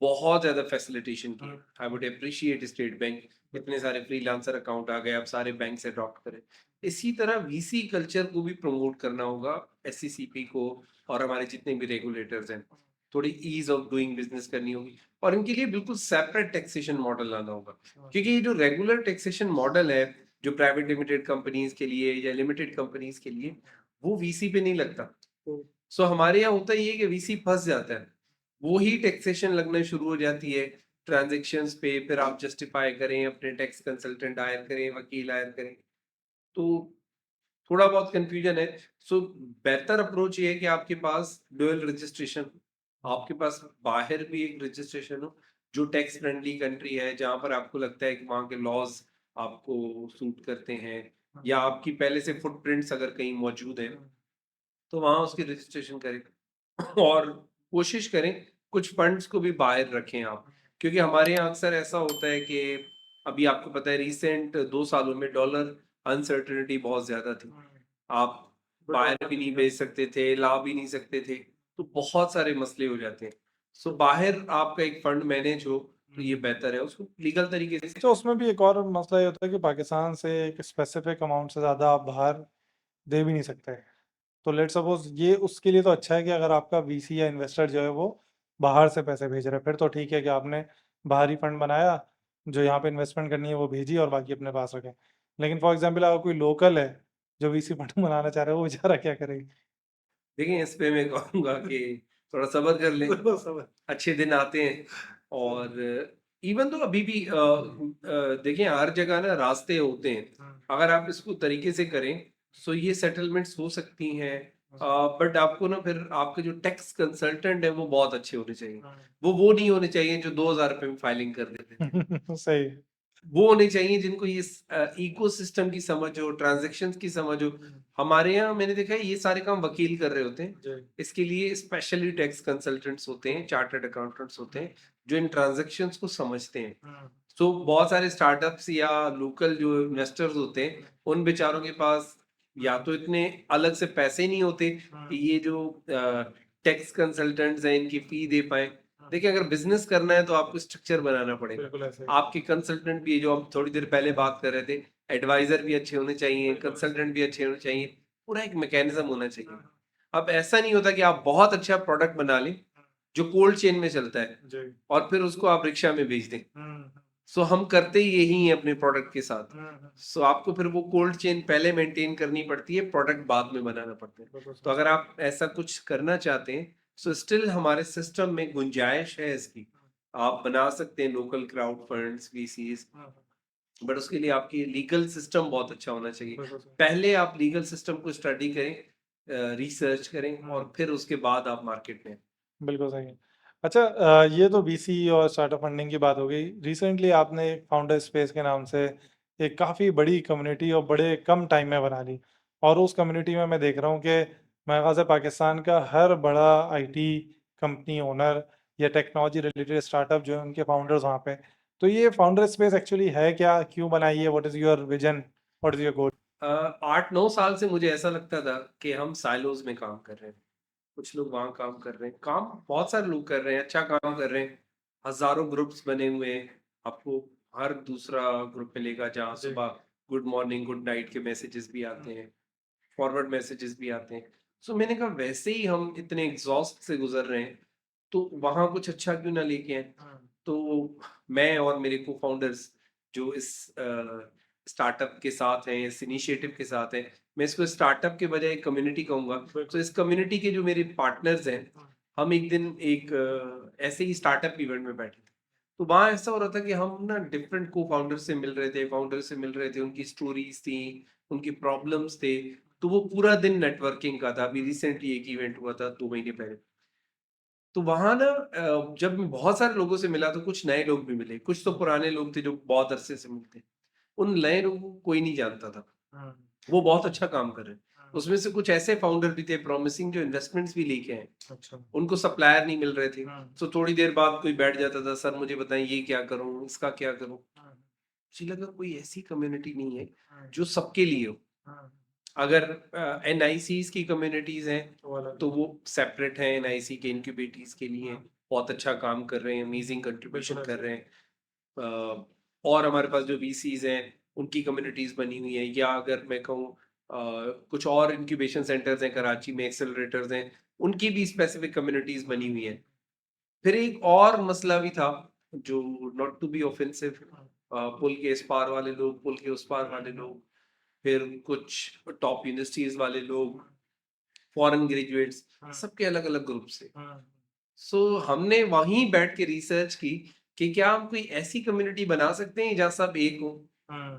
[SPEAKER 1] बहुत ज्यादा फैसिलिटेशन की। I would appreciate state bank, इतने सारे फ्रीलांसर अकाउंट आ गए, अब सारे बैंक से अडॉप्ट करें। इसी तरह वीसी कल्चर को भी प्रमोट करना होगा, एससीसीपी को और हमारे जितने भी रेगुलेटर्स हैं। थोड़ी ईज ऑफ डूइंग बिजनेस करनी होगी और इनके लिए बिल्कुल सेपरेट टैक्सेशन मॉडल लाना होगा, क्योंकि ये जो रेगुलर टैक्सेशन मॉडल है जो प्राइवेट लिमिटेड कंपनीज के लिए या लिमिटेड कंपनीज के लिए, वो वीसी पे नहीं लगता। सो हमारे यहाँ होता ही है कि वीसी फंस जाता है, वो ही टैक्सेशन लगना शुरू हो जाती है ट्रांजेक्शन्स पे, फिर आप जस्टिफाई करें, अपने टैक्स कंसल्टेंट हायर करें, वकील हायर करें, तो थोड़ा बहुत कंफ्यूजन है। सो बेहतर अप्रोच ये है कि आपके पास डुअल रजिस्ट्रेशन, आपके पास बाहर भी एक रजिस्ट्रेशन हो जो टैक्स फ्रेंडली कंट्री है, जहां पर आपको लगता है कि वहां के लॉज आपको सूट करते हैं, या आपकी पहले से फुटप्रिंट्स अगर कहीं मौजूद है तो वहां उसकी रजिस्ट्रेशन करें। और कोशिश करें कुछ फंड्स को भी बाहर रखें आप, क्योंकि हमारे यहाँ अक्सर ऐसा होता है कि अभी आपको पता है रिसेंट 2 सालों में डॉलर अनसर्टेनिटी बहुत ज्यादा थी। आप बाहर भी नहीं भेज सकते थे, ला भी नहीं सकते थे, तो बहुत सारे मसले हो जाते हैं। सो बाहर आपका एक फंड मैनेज हो तो ये बेहतर है, उसको लीगल तरीके से।
[SPEAKER 2] तो उसमें भी एक और मसला ये होता है कि पाकिस्तान से एक स्पेसिफिक अमाउंट से ज़्यादा आप बाहर दे भी नहीं सकते। तो लेट सपोज ये उसके लिए तो अच्छा है कि अगर आपका वीसी या इन्वेस्टर जो है वो बाहर से पैसे भेज रहा है, फिर तो ठीक है कि आपने बाहरी फंड बनाया, जो यहाँ पे इन्वेस्टमेंट करनी है वो भेजी और बाकी अपने पास रखें। लेकिन फॉर एग्जांपल अगर कोई लोकल है जो वीसी फंड बनाना चाह रहा है, वो बेचारा क्या करेगा?
[SPEAKER 1] देखिए इस पे मैं कहूँगा कि थोड़ा सब्र कर लें, अच्छे दिन आते हैं। और इवन तो अभी भी देखिए हर जगह ना रास्ते होते हैं, अगर आप इसको तरीके से करें तो ये सेटलमेंट्स हो सकती हैं। बट आपको ना फिर आपके जो टैक्स कंसल्टेंट है वो बहुत अच्छे होने चाहिए। वो नहीं होने चाहिए जो 2000 रुपए में फाइलिंग कर देते थे।
[SPEAKER 2] सही।
[SPEAKER 1] वो होने चाहिए जिनको ये इकोसिस्टम की समझ हो, ट्रांजैक्शंस की समझ हो। हमारे यहाँ मैंने देखा है ये सारे काम वकील कर रहे होते हैं। इसके लिए स्पेशली टैक्स कंसल्टेंट्स होते हैं, चार्टर्ड अकाउंटेंट्स होते हैं जो इन ट्रांजैक्शंस को समझते हैं। तो बहुत सारे स्टार्टअप्स या लोकल जो इन्वेस्टर्स होते हैं उन बेचारों के पास या तो इतने अलग से पैसे नहीं होते कि ये जो टैक्स कंसल्टेंट्स हैं इनकी फी दे पाए। देखिए अगर बिजनेस करना है तो आपको स्ट्रक्चर बनाना पड़ेगा।
[SPEAKER 2] बिल्कुल ऐसे ही।
[SPEAKER 1] आपके कंसल्टेंट भी, जो हम थोड़ी देर पहले बात कर रहे थे, एडवाइजर भी अच्छे होने चाहिए, कंसल्टेंट भी अच्छे होने चाहिए, पूरा एक मैकेनिज्म होना चाहिए। अब ऐसा नहीं होता कि आप बहुत अच्छा प्रोडक्ट बना लें जो कोल्ड चेन में चलता है
[SPEAKER 2] जी।
[SPEAKER 1] और फिर उसको आप रिक्शा में बेच दें। सो हम करते ही यही हैं अपने प्रोडक्ट के साथ। सो आपको फिर वो कोल्ड चेन पहले मेंटेन करनी पड़ती है, प्रोडक्ट बाद में बनाना पड़ता है। तो अगर आप ऐसा कुछ करना चाहते हैं सो स्टिल हमारे सिस्टम में गुंजाइश है इसकी। आप बना सकते हैं local crowd funds, VCs, but उसके लिए आपकी लीगल सिस्टम बहुत अच्छा होना चाहिए। पहले आप लीगल सिस्टम को स्टडी करें, रिसर्च करें और फिर उसके बाद आप मार्केट में।
[SPEAKER 2] बिल्कुल सही है। अच्छा, ये तो वीसी और स्टार्टअप फंडिंग की बात हो गई। रिसेंटली आपने एक फाउंडर स्पेस के नाम से एक काफ़ी बड़ी कम्युनिटी और बड़े कम टाइम में बना ली, और उस कम्युनिटी में मैं देख रहा हूँ कि मेरे ख्याल से पाकिस्तान का हर बड़ा आईटी कंपनी ओनर या टेक्नोलॉजी रिलेटेड स्टार्टअप जो है उनके फाउंडर्स वहाँ पे। तो ये फाउंडर स्पेस एक्चुअली है क्या, क्यों बनाई है, what is your vision, what is your goal?
[SPEAKER 1] 8-9 साल से मुझे ऐसा लगता था कि हम साइलोज में काम कर रहे हैं। कुछ लोग वहाँ काम कर रहे हैं, काम बहुत सारे लोग कर रहे हैं, अच्छा काम कर रहे हैं। हज़ारों ग्रुप्स बने हुए हैं, आपको हर दूसरा ग्रुप मिलेगा जहाँ
[SPEAKER 2] जी।
[SPEAKER 1] सुबह गुड मॉर्निंग, गुड नाइट के मैसेजेस भी आते हैं, फॉरवर्ड मैसेजेस भी आते हैं। सो मैंने कहा वैसे ही हम इतने एग्ज़ॉस्ट से गुज़र रहे हैं, तो वहाँ कुछ अच्छा क्यों ना लेके आएँ? तो मैं और मेरे को-फाउंडर्स जो इस स्टार्टअप के साथ हैं, इस इनिशिएटिव के साथ हैं, मैं इसको स्टार्टअप के बजाय एक कम्युनिटी कहूँगा। तो इस कम्युनिटी के जो मेरे पार्टनर्स हैं, हम एक दिन एक ऐसे ही स्टार्टअप इवेंट में बैठे थे। तो वहाँ ऐसा हो रहा था कि हम ना डिफरेंट को-फाउंडर से मिल रहे थे, फाउंडर से मिल रहे थे, उनकी स्टोरीज़ थी, उनकी प्रॉब्लम्स थे। तो वो पूरा दिन नेटवर्किंग का था। अभी रिसेंटली एक इवेंट हुआ था 2 महीने पहले। तो वहाँ ना जब मैं बहुत सारे लोगों से मिला तो कुछ नए लोग भी मिले, कुछ तो पुराने लोग थे जो बहुत अरसे से मिलते हैं। उन नए लोगों को कोई नहीं जानता था। वो बहुत अच्छा काम कर रहे हैं। उसमें से कुछ ऐसे फाउंडर भी थे प्रॉमिसिंग जो इन्वेस्टमेंट्स भी लेके आए।
[SPEAKER 2] अच्छा।
[SPEAKER 1] उनको सप्लायर नहीं मिल रहे थे। तो थोड़ी देर बाद कोई बैठ जाता था, सर मुझे बताएँ ये क्या करूँ, इसका क्या करूँ? मुझे लगा कोई ऐसी कम्युनिटी नहीं है जो सबके लिए हो। अगर एनआईसीज की कम्युनिटीज हैं तो वो सेपरेट हैं, एनआईसी के इनक्यूबेटर्स के लिए बहुत अच्छा काम कर रहे हैं, अमेजिंग कंट्रीब्यूशन कर रहे हैं। और हमारे पास जो वीसीज हैं उनकी कम्युनिटीज बनी हुई है, या अगर मैं कहूँ कुछ और इंक्यूबेशन सेंटर्स हैं कराची में, एक्सेलरेटर्स हैं, उनकी भी स्पेसिफिक कम्युनिटीज बनी हुई हैं। फिर एक और मसला भी था जो नॉट टू बी ऑफेंसिव, पुल के इस पार वाले लोग, पुल के उस पार वाले लोग, फिर कुछ टॉप यूनिवर्सिटीज वाले लोग, फॉरेन ग्रेजुएट्स, सबके अलग अलग ग्रुप से। सो हमने वहीं बैठ के रिसर्च की कि क्या हम कोई ऐसी कम्युनिटी बना सकते हैं जहाँ सब एक हो,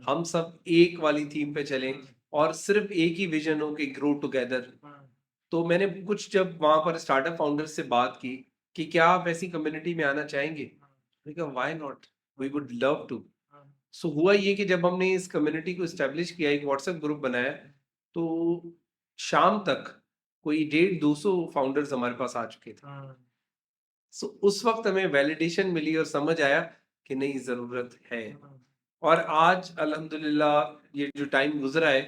[SPEAKER 1] हम सब एक वाली थीम पे चलें और सिर्फ एक ही विजन हो कि ग्रो टुगेदर। तो मैंने कुछ जब वहां पर स्टार्टअप फाउंडर्स से बात की कि क्या आप ऐसी कम्युनिटी में आना चाहेंगे, मैंने कहा why not, we would love to. So हुआ ये कि जब हमने इस कम्युनिटी को एस्टेब्लिश किया, एक व्हाट्सएप ग्रुप बनाया, तो शाम तक कोई 150-200 फाउंडर्स हमारे पास आ चुके थे। सो उस वक्त हमें वैलिडेशन मिली और समझ आया कि नहीं, जरूरत है। और आज अल्हम्दुलिल्लाह ये जो टाइम गुजरा है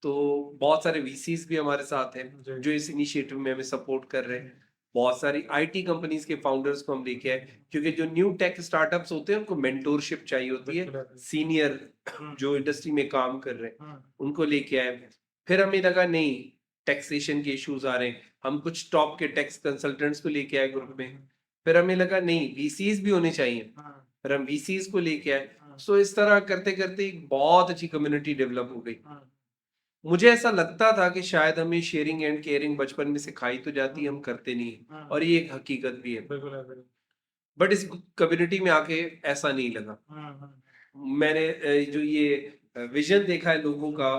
[SPEAKER 1] तो बहुत सारे वीसीज भी हमारे साथ हैं जो इस इनिशिएटिव में हमें सपोर्ट कर रहे हैं। बहुत सारी आईटी कंपनीज के फाउंडर्स को हम लेके आए, क्योंकि जो न्यू टेक स्टार्टअप्स होते हैं उनको मेंटोरशिप चाहिए होती है, सीनियर जो इंडस्ट्री में काम कर रहे हैं उनको लेके आए। फिर हमें लगा नहीं, टैक्सेशन के इश्यूज आ रहे हैं, हम कुछ टॉप के टैक्स कंसल्टेंट्स को लेके आए ग्रुप में। फिर हमें लगा नहीं, वीसीज भी होने चाहिए, फिर हम वीसीज को लेके आए। सो इस तरह करते करते एक बहुत अच्छी कम्युनिटी डेवलप हो गई। मुझे ऐसा लगता था कि शायद हमें शेयरिंग एंड केयरिंग बचपन में सिखाई तो जाती, हम करते नहीं, और ये एक हकीकत भी है। बट इस कम्युनिटी में आके ऐसा नहीं लगा। मैंने जो ये विजन देखा है लोगों का,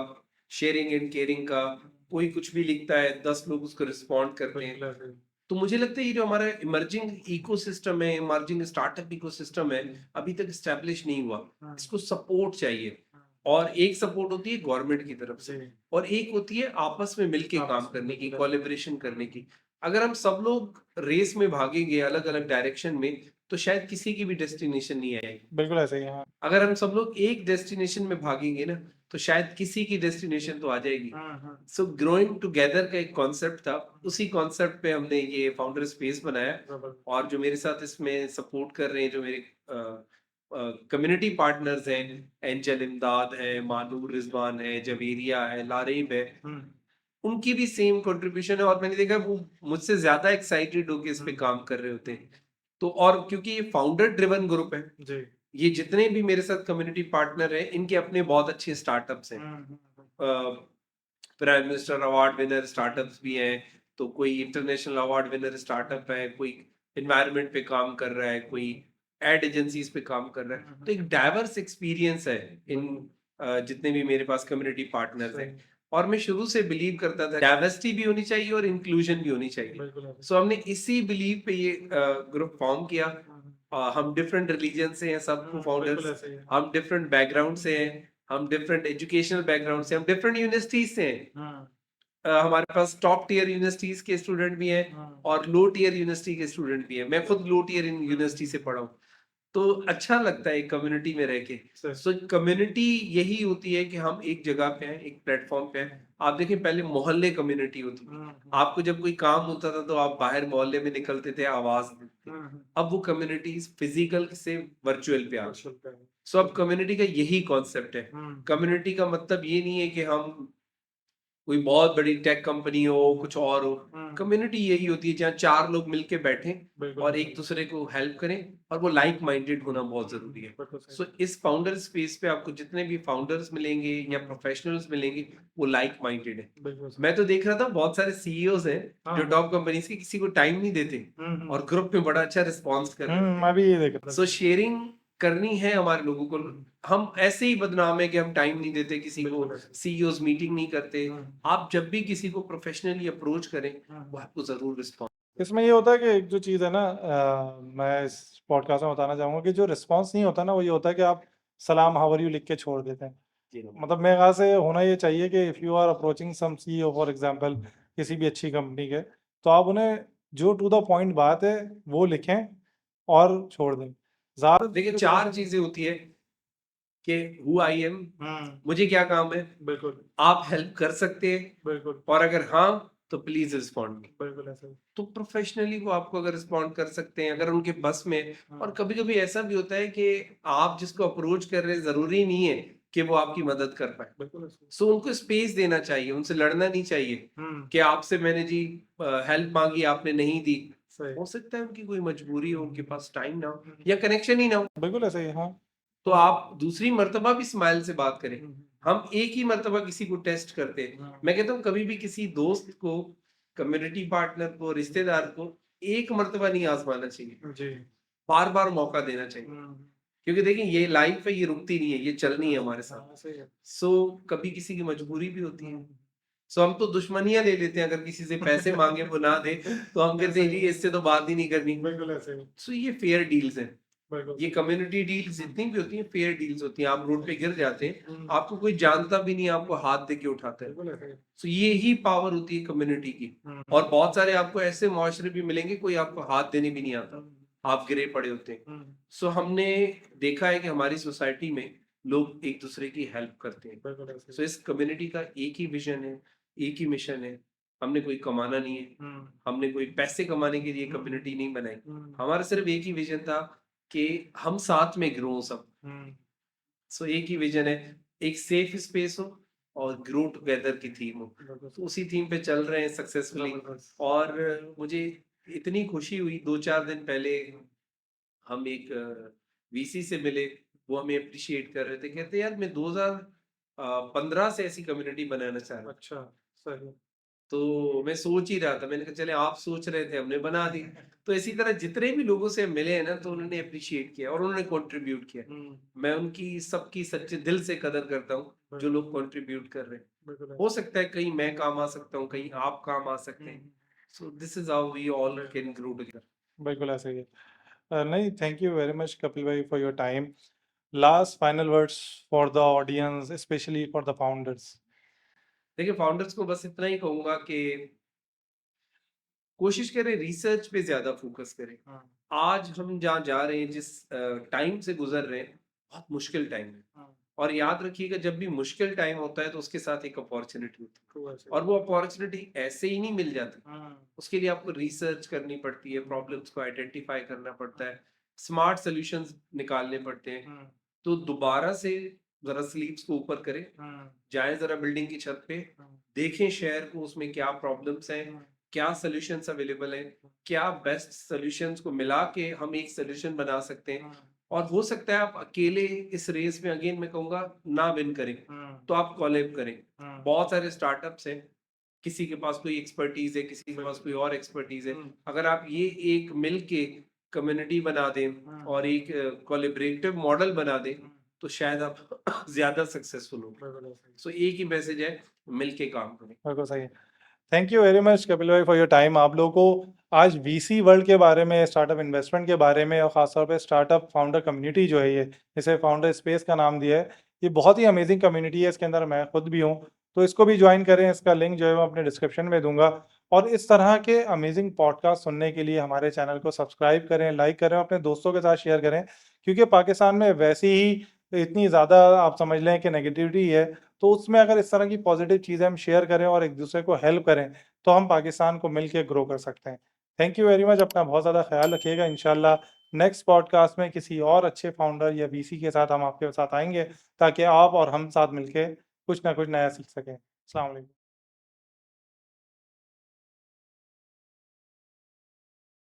[SPEAKER 1] शेयरिंग एंड केयरिंग का, कोई कुछ भी लिखता है 10 लोग उसको रिस्पॉन्ड करते हैं। तो मुझे लगता है ये जो हमारा इमर्जिंग इकोसिस्टम है, इमर्जिंग स्टार्टअप इकोसिस्टम है, अभी तक स्टैब्लिश नहीं हुआ। इसको सपोर्ट चाहिए, और एक सपोर्ट होती है गवर्नमेंट की तरफ से, और एक होती है आपस में मिलके काम करने की, कोलैबोरेशन करने की। अगर हम सब लोग रेस में भागेंगे अलग अलग डायरेक्शन में, तो शायद किसी की भी डेस्टिनेशन नहीं आएगी।
[SPEAKER 2] बिल्कुल ऐसे ही। हाँ,
[SPEAKER 1] अगर हम सब लोग एक डेस्टिनेशन में भागेंगे ना, तो शायद किसी की डेस्टिनेशन तो आ जाएगी। सो ग्रोइंग टुगेदर का एक कॉन्सेप्ट था, उसी कॉन्सेप्ट पे हमने ये फाउंडर स्पेस बनाया। और जो मेरे साथ इसमें सपोर्ट कर रहे हैं, जो मेरे कम्युनिटी पार्टनर्स हैं, एंजल इमदाद है, मानूर रिजवान है, जवेरिया है, लारेब है, उनकी भी सेम कंट्रीब्यूशन है। और मैंने देखा वो मुझसे ज्यादा एक्साइटेड होकर इस पे काम कर रहे होते हैं। तो और क्योंकि ये फाउंडर ड्रिवन ग्रुप है, ये जितने भी मेरे साथ कम्युनिटी पार्टनर हैं, इनके अपने बहुत अच्छे स्टार्टअप्स हैं। Prime minister award winner startups भी हैं, तो कोई इंटरनेशनल अवार्ड विनर स्टार्टअप है, कोई इन्वायरमेंट पे काम कर रहा है, कोई एड एजेंसीज पे काम कर रहा है। तो एक डाइवर्स एक्सपीरियंस है इन जितने भी मेरे पास कम्युनिटी पार्टनर्स हैं। और मैं शुरू से बिलीव करता था डाइवर्सिटी भी होनी चाहिए और इंक्लूजन भी होनी चाहिए। सो हमने इसी बिलीव पे ये ग्रुप फॉर्म किया। हम डिफरेंट रिलीजन से हैं सब फाउंडर्स, हम डिफरेंट बैकग्राउंड से हैं, हम डिफरेंट एजुकेशनल बैकग्राउंड से, हम डिफरेंट यूनिवर्सिटीज से हैं। हमारे पास टॉप टियर यूनिवर्सिटीज के स्टूडेंट भी हैं और लो टियर यूनिवर्सिटी के स्टूडेंट भी हैं। मैं खुद लो टियर यूनिवर्सिटी से पढ़ा हूँ। तो अच्छा लगता है कम्युनिटी में रह के। सो कम्युनिटी यही होती है कि हम एक जगह पे हैं, एक प्लेटफॉर्म पे हैं। आप देखें पहले मोहल्ले कम्युनिटी होती थी, आपको जब कोई काम होता था तो आप बाहर मोहल्ले में निकलते थे, आवाज देते थे। अब वो कम्युनिटीज फिजिकल से वर्चुअल पे आ गई। सो अब कम्युनिटी का यही कॉन्सेप्ट है। कम्युनिटी का मतलब ये नहीं है कि हम कोई बहुत बड़ी टेक कंपनी हो, कुछ और हो। कम्युनिटी यही होती है जहाँ 4 लोग मिलके बैठें और एक दूसरे को हेल्प करें, और वो लाइक माइंडेड होना बहुत जरूरी है। सो इस फाउंडर स्पेस पे आपको जितने भी फाउंडर्स मिलेंगे या प्रोफेशनल्स मिलेंगे, वो लाइक माइंडेड है। मैं तो देख रहा था बहुत सारे सीईओज हैं जो टॉप कंपनीज के किसी को टाइम नहीं देते और ग्रुप में बड़ा अच्छा रिस्पॉन्स कर रहे हैं।
[SPEAKER 2] मैं भी ये देख रहा
[SPEAKER 1] सो शेयरिंग करनी है हमारे लोगों को। हम ऐसे ही बदनाम है कि हम टाइम नहीं देते किसी को, सीईओज मीटिंग नहीं करते। आप जब भी किसी को प्रोफेशनली अप्रोच करें, वो आपको जरूर रिस्पॉन्स।
[SPEAKER 2] इसमें ये होता है कि एक जो चीज़ है ना, मैं इस पॉडकास्ट में बताना चाहूँगा कि जो रिस्पांस नहीं होता ना, वो ये होता है कि आप सलाम हाउ आर यू लिख के छोड़ देते हैं। मतलब मेरे ख्याल से होना ये चाहिए कि if you are approaching some CEO for example किसी भी अच्छी कंपनी के, तो आप उन्हें जो टू द पॉइंट बात है वो लिखें और छोड़ दें। ज़्यादा
[SPEAKER 1] देखिए 4 चीजें होती है। कि हु आई एम, मुझे क्या काम है,
[SPEAKER 2] बिल्कुल
[SPEAKER 1] आप हेल्प कर सकते हैं,
[SPEAKER 2] बिल्कुल
[SPEAKER 1] और अगर हाँ तो प्लीज रिस्पॉन्ड।
[SPEAKER 2] बिल्कुल ऐसे ही।
[SPEAKER 1] तो प्रोफेशनली वो आपको अगर रिस्पॉन्ड कर सकते हैं, अगर उनके बस में। और कभी कभी ऐसा भी होता है कि आप जिसको अप्रोच कर रहे हैं जरूरी नहीं है कि वो आपकी मदद कर पाए।
[SPEAKER 2] बिल्कुल ऐसे ही।
[SPEAKER 1] सो उनको स्पेस देना चाहिए, उनसे लड़ना नहीं चाहिए कि आपसे मैंने जी हेल्प मांगी आपने नहीं दी।
[SPEAKER 2] सही
[SPEAKER 1] हो सकता है उनकी कोई मजबूरी हो, उनके पास टाइम ना हो या कनेक्शन ही ना हो,
[SPEAKER 2] बिल्कुल ऐसे ही। हाँ
[SPEAKER 1] तो आप दूसरी मर्तबा भी स्माइल से बात करें। हम एक ही मर्तबा किसी को टेस्ट करते हैं। मैं कहता हूँ कभी भी किसी दोस्त को, कम्युनिटी पार्टनर को, रिश्तेदार को एक मर्तबा नहीं आजमाना चाहिए,
[SPEAKER 2] जी
[SPEAKER 1] बार बार मौका देना चाहिए। क्योंकि देखिए ये लाइफ है, ये रुकती नहीं है, ये चलनी है हमारे साथ।
[SPEAKER 2] हाँ, सही है।
[SPEAKER 1] सो कभी किसी की मजबूरी भी होती है। सो हम तो दुश्मनियां ले लेते हैं, अगर किसी से पैसे मांगे वो ना दे तो हम कहते हैं जी इससे तो बात ही नहीं करनी।
[SPEAKER 2] बिल्कुल ऐसे ही।
[SPEAKER 1] सो ये फेयर डील्स हैं।
[SPEAKER 2] बिल्कुल
[SPEAKER 1] ये कम्युनिटी डील्स जितनी भी होती हैं फेयर डील्स होती हैं। आप रोड पे गिर जाते हैं, आपको कोई जानता भी नहीं, आपको हाथ दे के उठाता है।
[SPEAKER 2] बिल्कुल ऐसे ही।
[SPEAKER 1] सो ये ही पावर होती है कम्युनिटी की। और बहुत सारे आपको ऐसे मुआशरे भी मिलेंगे, कोई आपको हाथ देने भी नहीं आता, आप गिरे पड़े होते हैं। सो हमने देखा है कि हमारी सोसाइटी में लोग एक दूसरे की हेल्प करते हैं।
[SPEAKER 2] बिल्कुल ऐसे ही।
[SPEAKER 1] सो इस कम्युनिटी का एक ही विजन है, एक ही मिशन है। हमने कोई कमाना नहीं है, हमने कोई पैसे कमाने के लिए कम्युनिटी नहीं बनाई। हमारा सिर्फ एक ही विजन था कि हम साथ में ग्रो सब। सो एक ही विजन है, एक सेफ स्पेस हो और ग्रो टुगेदर की थीम हो। तो उसी थीम पे चल रहे हैं सक्सेसफुली। और मुझे इतनी खुशी हुई, 2-4 दिन पहले हम एक वीसी से मिले, वो हमें अप्रिशिएट कर रहे थे, कहते यार मैं 2015 से ऐसी कम्युनिटी बनाना चाह रहा हूँ।
[SPEAKER 2] अच्छा सही।
[SPEAKER 1] तो मैं सोच ही रहा था, मैंने कहा चले आप सोच रहे थे हमने बना दी। तो इसी तरह जितने भी लोगों से हम मिले हैं ना, तो उन्होंने अप्रिशिएट किया और उन्होंने कंट्रीब्यूट किया। मैं उनकी सबकी सच्चे दिल से कदर करता हूँ जो लोग कंट्रीब्यूट कर रहे हैं। हो सकता है कहीं मैं काम आ सकता हूँ, कहीं आप काम आ सकते हैं। So this is how we all can grow together.
[SPEAKER 2] बिल्कुल ऐसे ही है। नहीं, thank you very much Kapil भाई for your time. Last final words for the audience, specially for the founders.
[SPEAKER 1] देखिए फाउंडर्स को बस इतना ही कहूंगा कि कोशिश करें रिसर्च पे ज्यादा फोकस करें। आज हम जहाँ जा रहे हैं, जिस टाइम से गुजर रहे हैं, बहुत मुश्किल टाइम है। और याद रखिएगा जब भी मुश्किल टाइम होता है तो उसके साथ एक अपॉर्चुनिटी होती है, और वो अपॉर्चुनिटी ऐसे ही नहीं मिल जाती। उसके लिए आपको रिसर्च करनी पड़ती है, प्रॉब्लम्स को आइडेंटिफाई करना पड़ता है, स्मार्ट सॉल्यूशंस निकालने पड़ते हैं। तो दोबारा से जरा स्लीव्स को ऊपर करें, जाएं जरा बिल्डिंग की छत पे, देखें शहर को, उसमें क्या प्रॉब्लम्स हैं, क्या सॉल्यूशंस अवेलेबल हैं, क्या बेस्ट सॉल्यूशंस को मिला के हम एक सॉल्यूशन बना सकते हैं। और हो सकता है आप अकेले इस रेस में, अगेन मैं कहूंगा, ना विन करें, तो आप कोलैब करें। बहुत सारे स्टार्टअप्स हैं, किसी के पास कोई एक्सपर्टीज है, किसी के पास कोई और एक्सपर्टीज है। अगर आप ये एक मिल के कम्युनिटी बना दें और एक कोलैबोरेटिव मॉडल बना दें, तो शायद आप ज्यादा सक्सेसफुल हो। सो एक ही मैसेज है, मिल के काम करें।
[SPEAKER 2] बिल्कुल सही है। Thank you very much Kapil भाई फॉर योर टाइम। आप लोगों को आज वीसी वर्ल्ड के बारे में, स्टार्टअप इन्वेस्टमेंट के बारे में, और खासतौर पे स्टार्टअप फाउंडर कम्युनिटी जो है, ये इसे फाउंडर स्पेस का नाम दिया है, ये बहुत ही अमेजिंग कम्युनिटी है। इसके अंदर मैं खुद भी हूँ, तो इसको भी ज्वाइन करें। इसका लिंक जो है मैं अपने डिस्क्रिप्शन में दूंगा। और इस तरह के अमेजिंग पॉडकास्ट सुनने के लिए हमारे चैनल को सब्सक्राइब करें, लाइक करें, अपने दोस्तों के साथ शेयर करें। क्योंकि पाकिस्तान में वैसी ही इतनी ज़्यादा आप समझ लें कि नेगेटिविटी है, तो उसमें अगर इस तरह की पॉजिटिव चीज़ें हम शेयर करें और एक दूसरे को हेल्प करें, तो हम पाकिस्तान को मिलकर ग्रो कर सकते हैं। Thank you very much. अपना बहुत ज़्यादा ख्याल रखिएगा। इंशाल्लाह नेक्स्ट पॉडकास्ट में किसी और अच्छे फाउंडर या वीसी के साथ हम आपके साथ आएंगे, ताकि आप और हम साथ मिलके कुछ ना कुछ नया सीख सकें। अस्सलाम वालेकुम।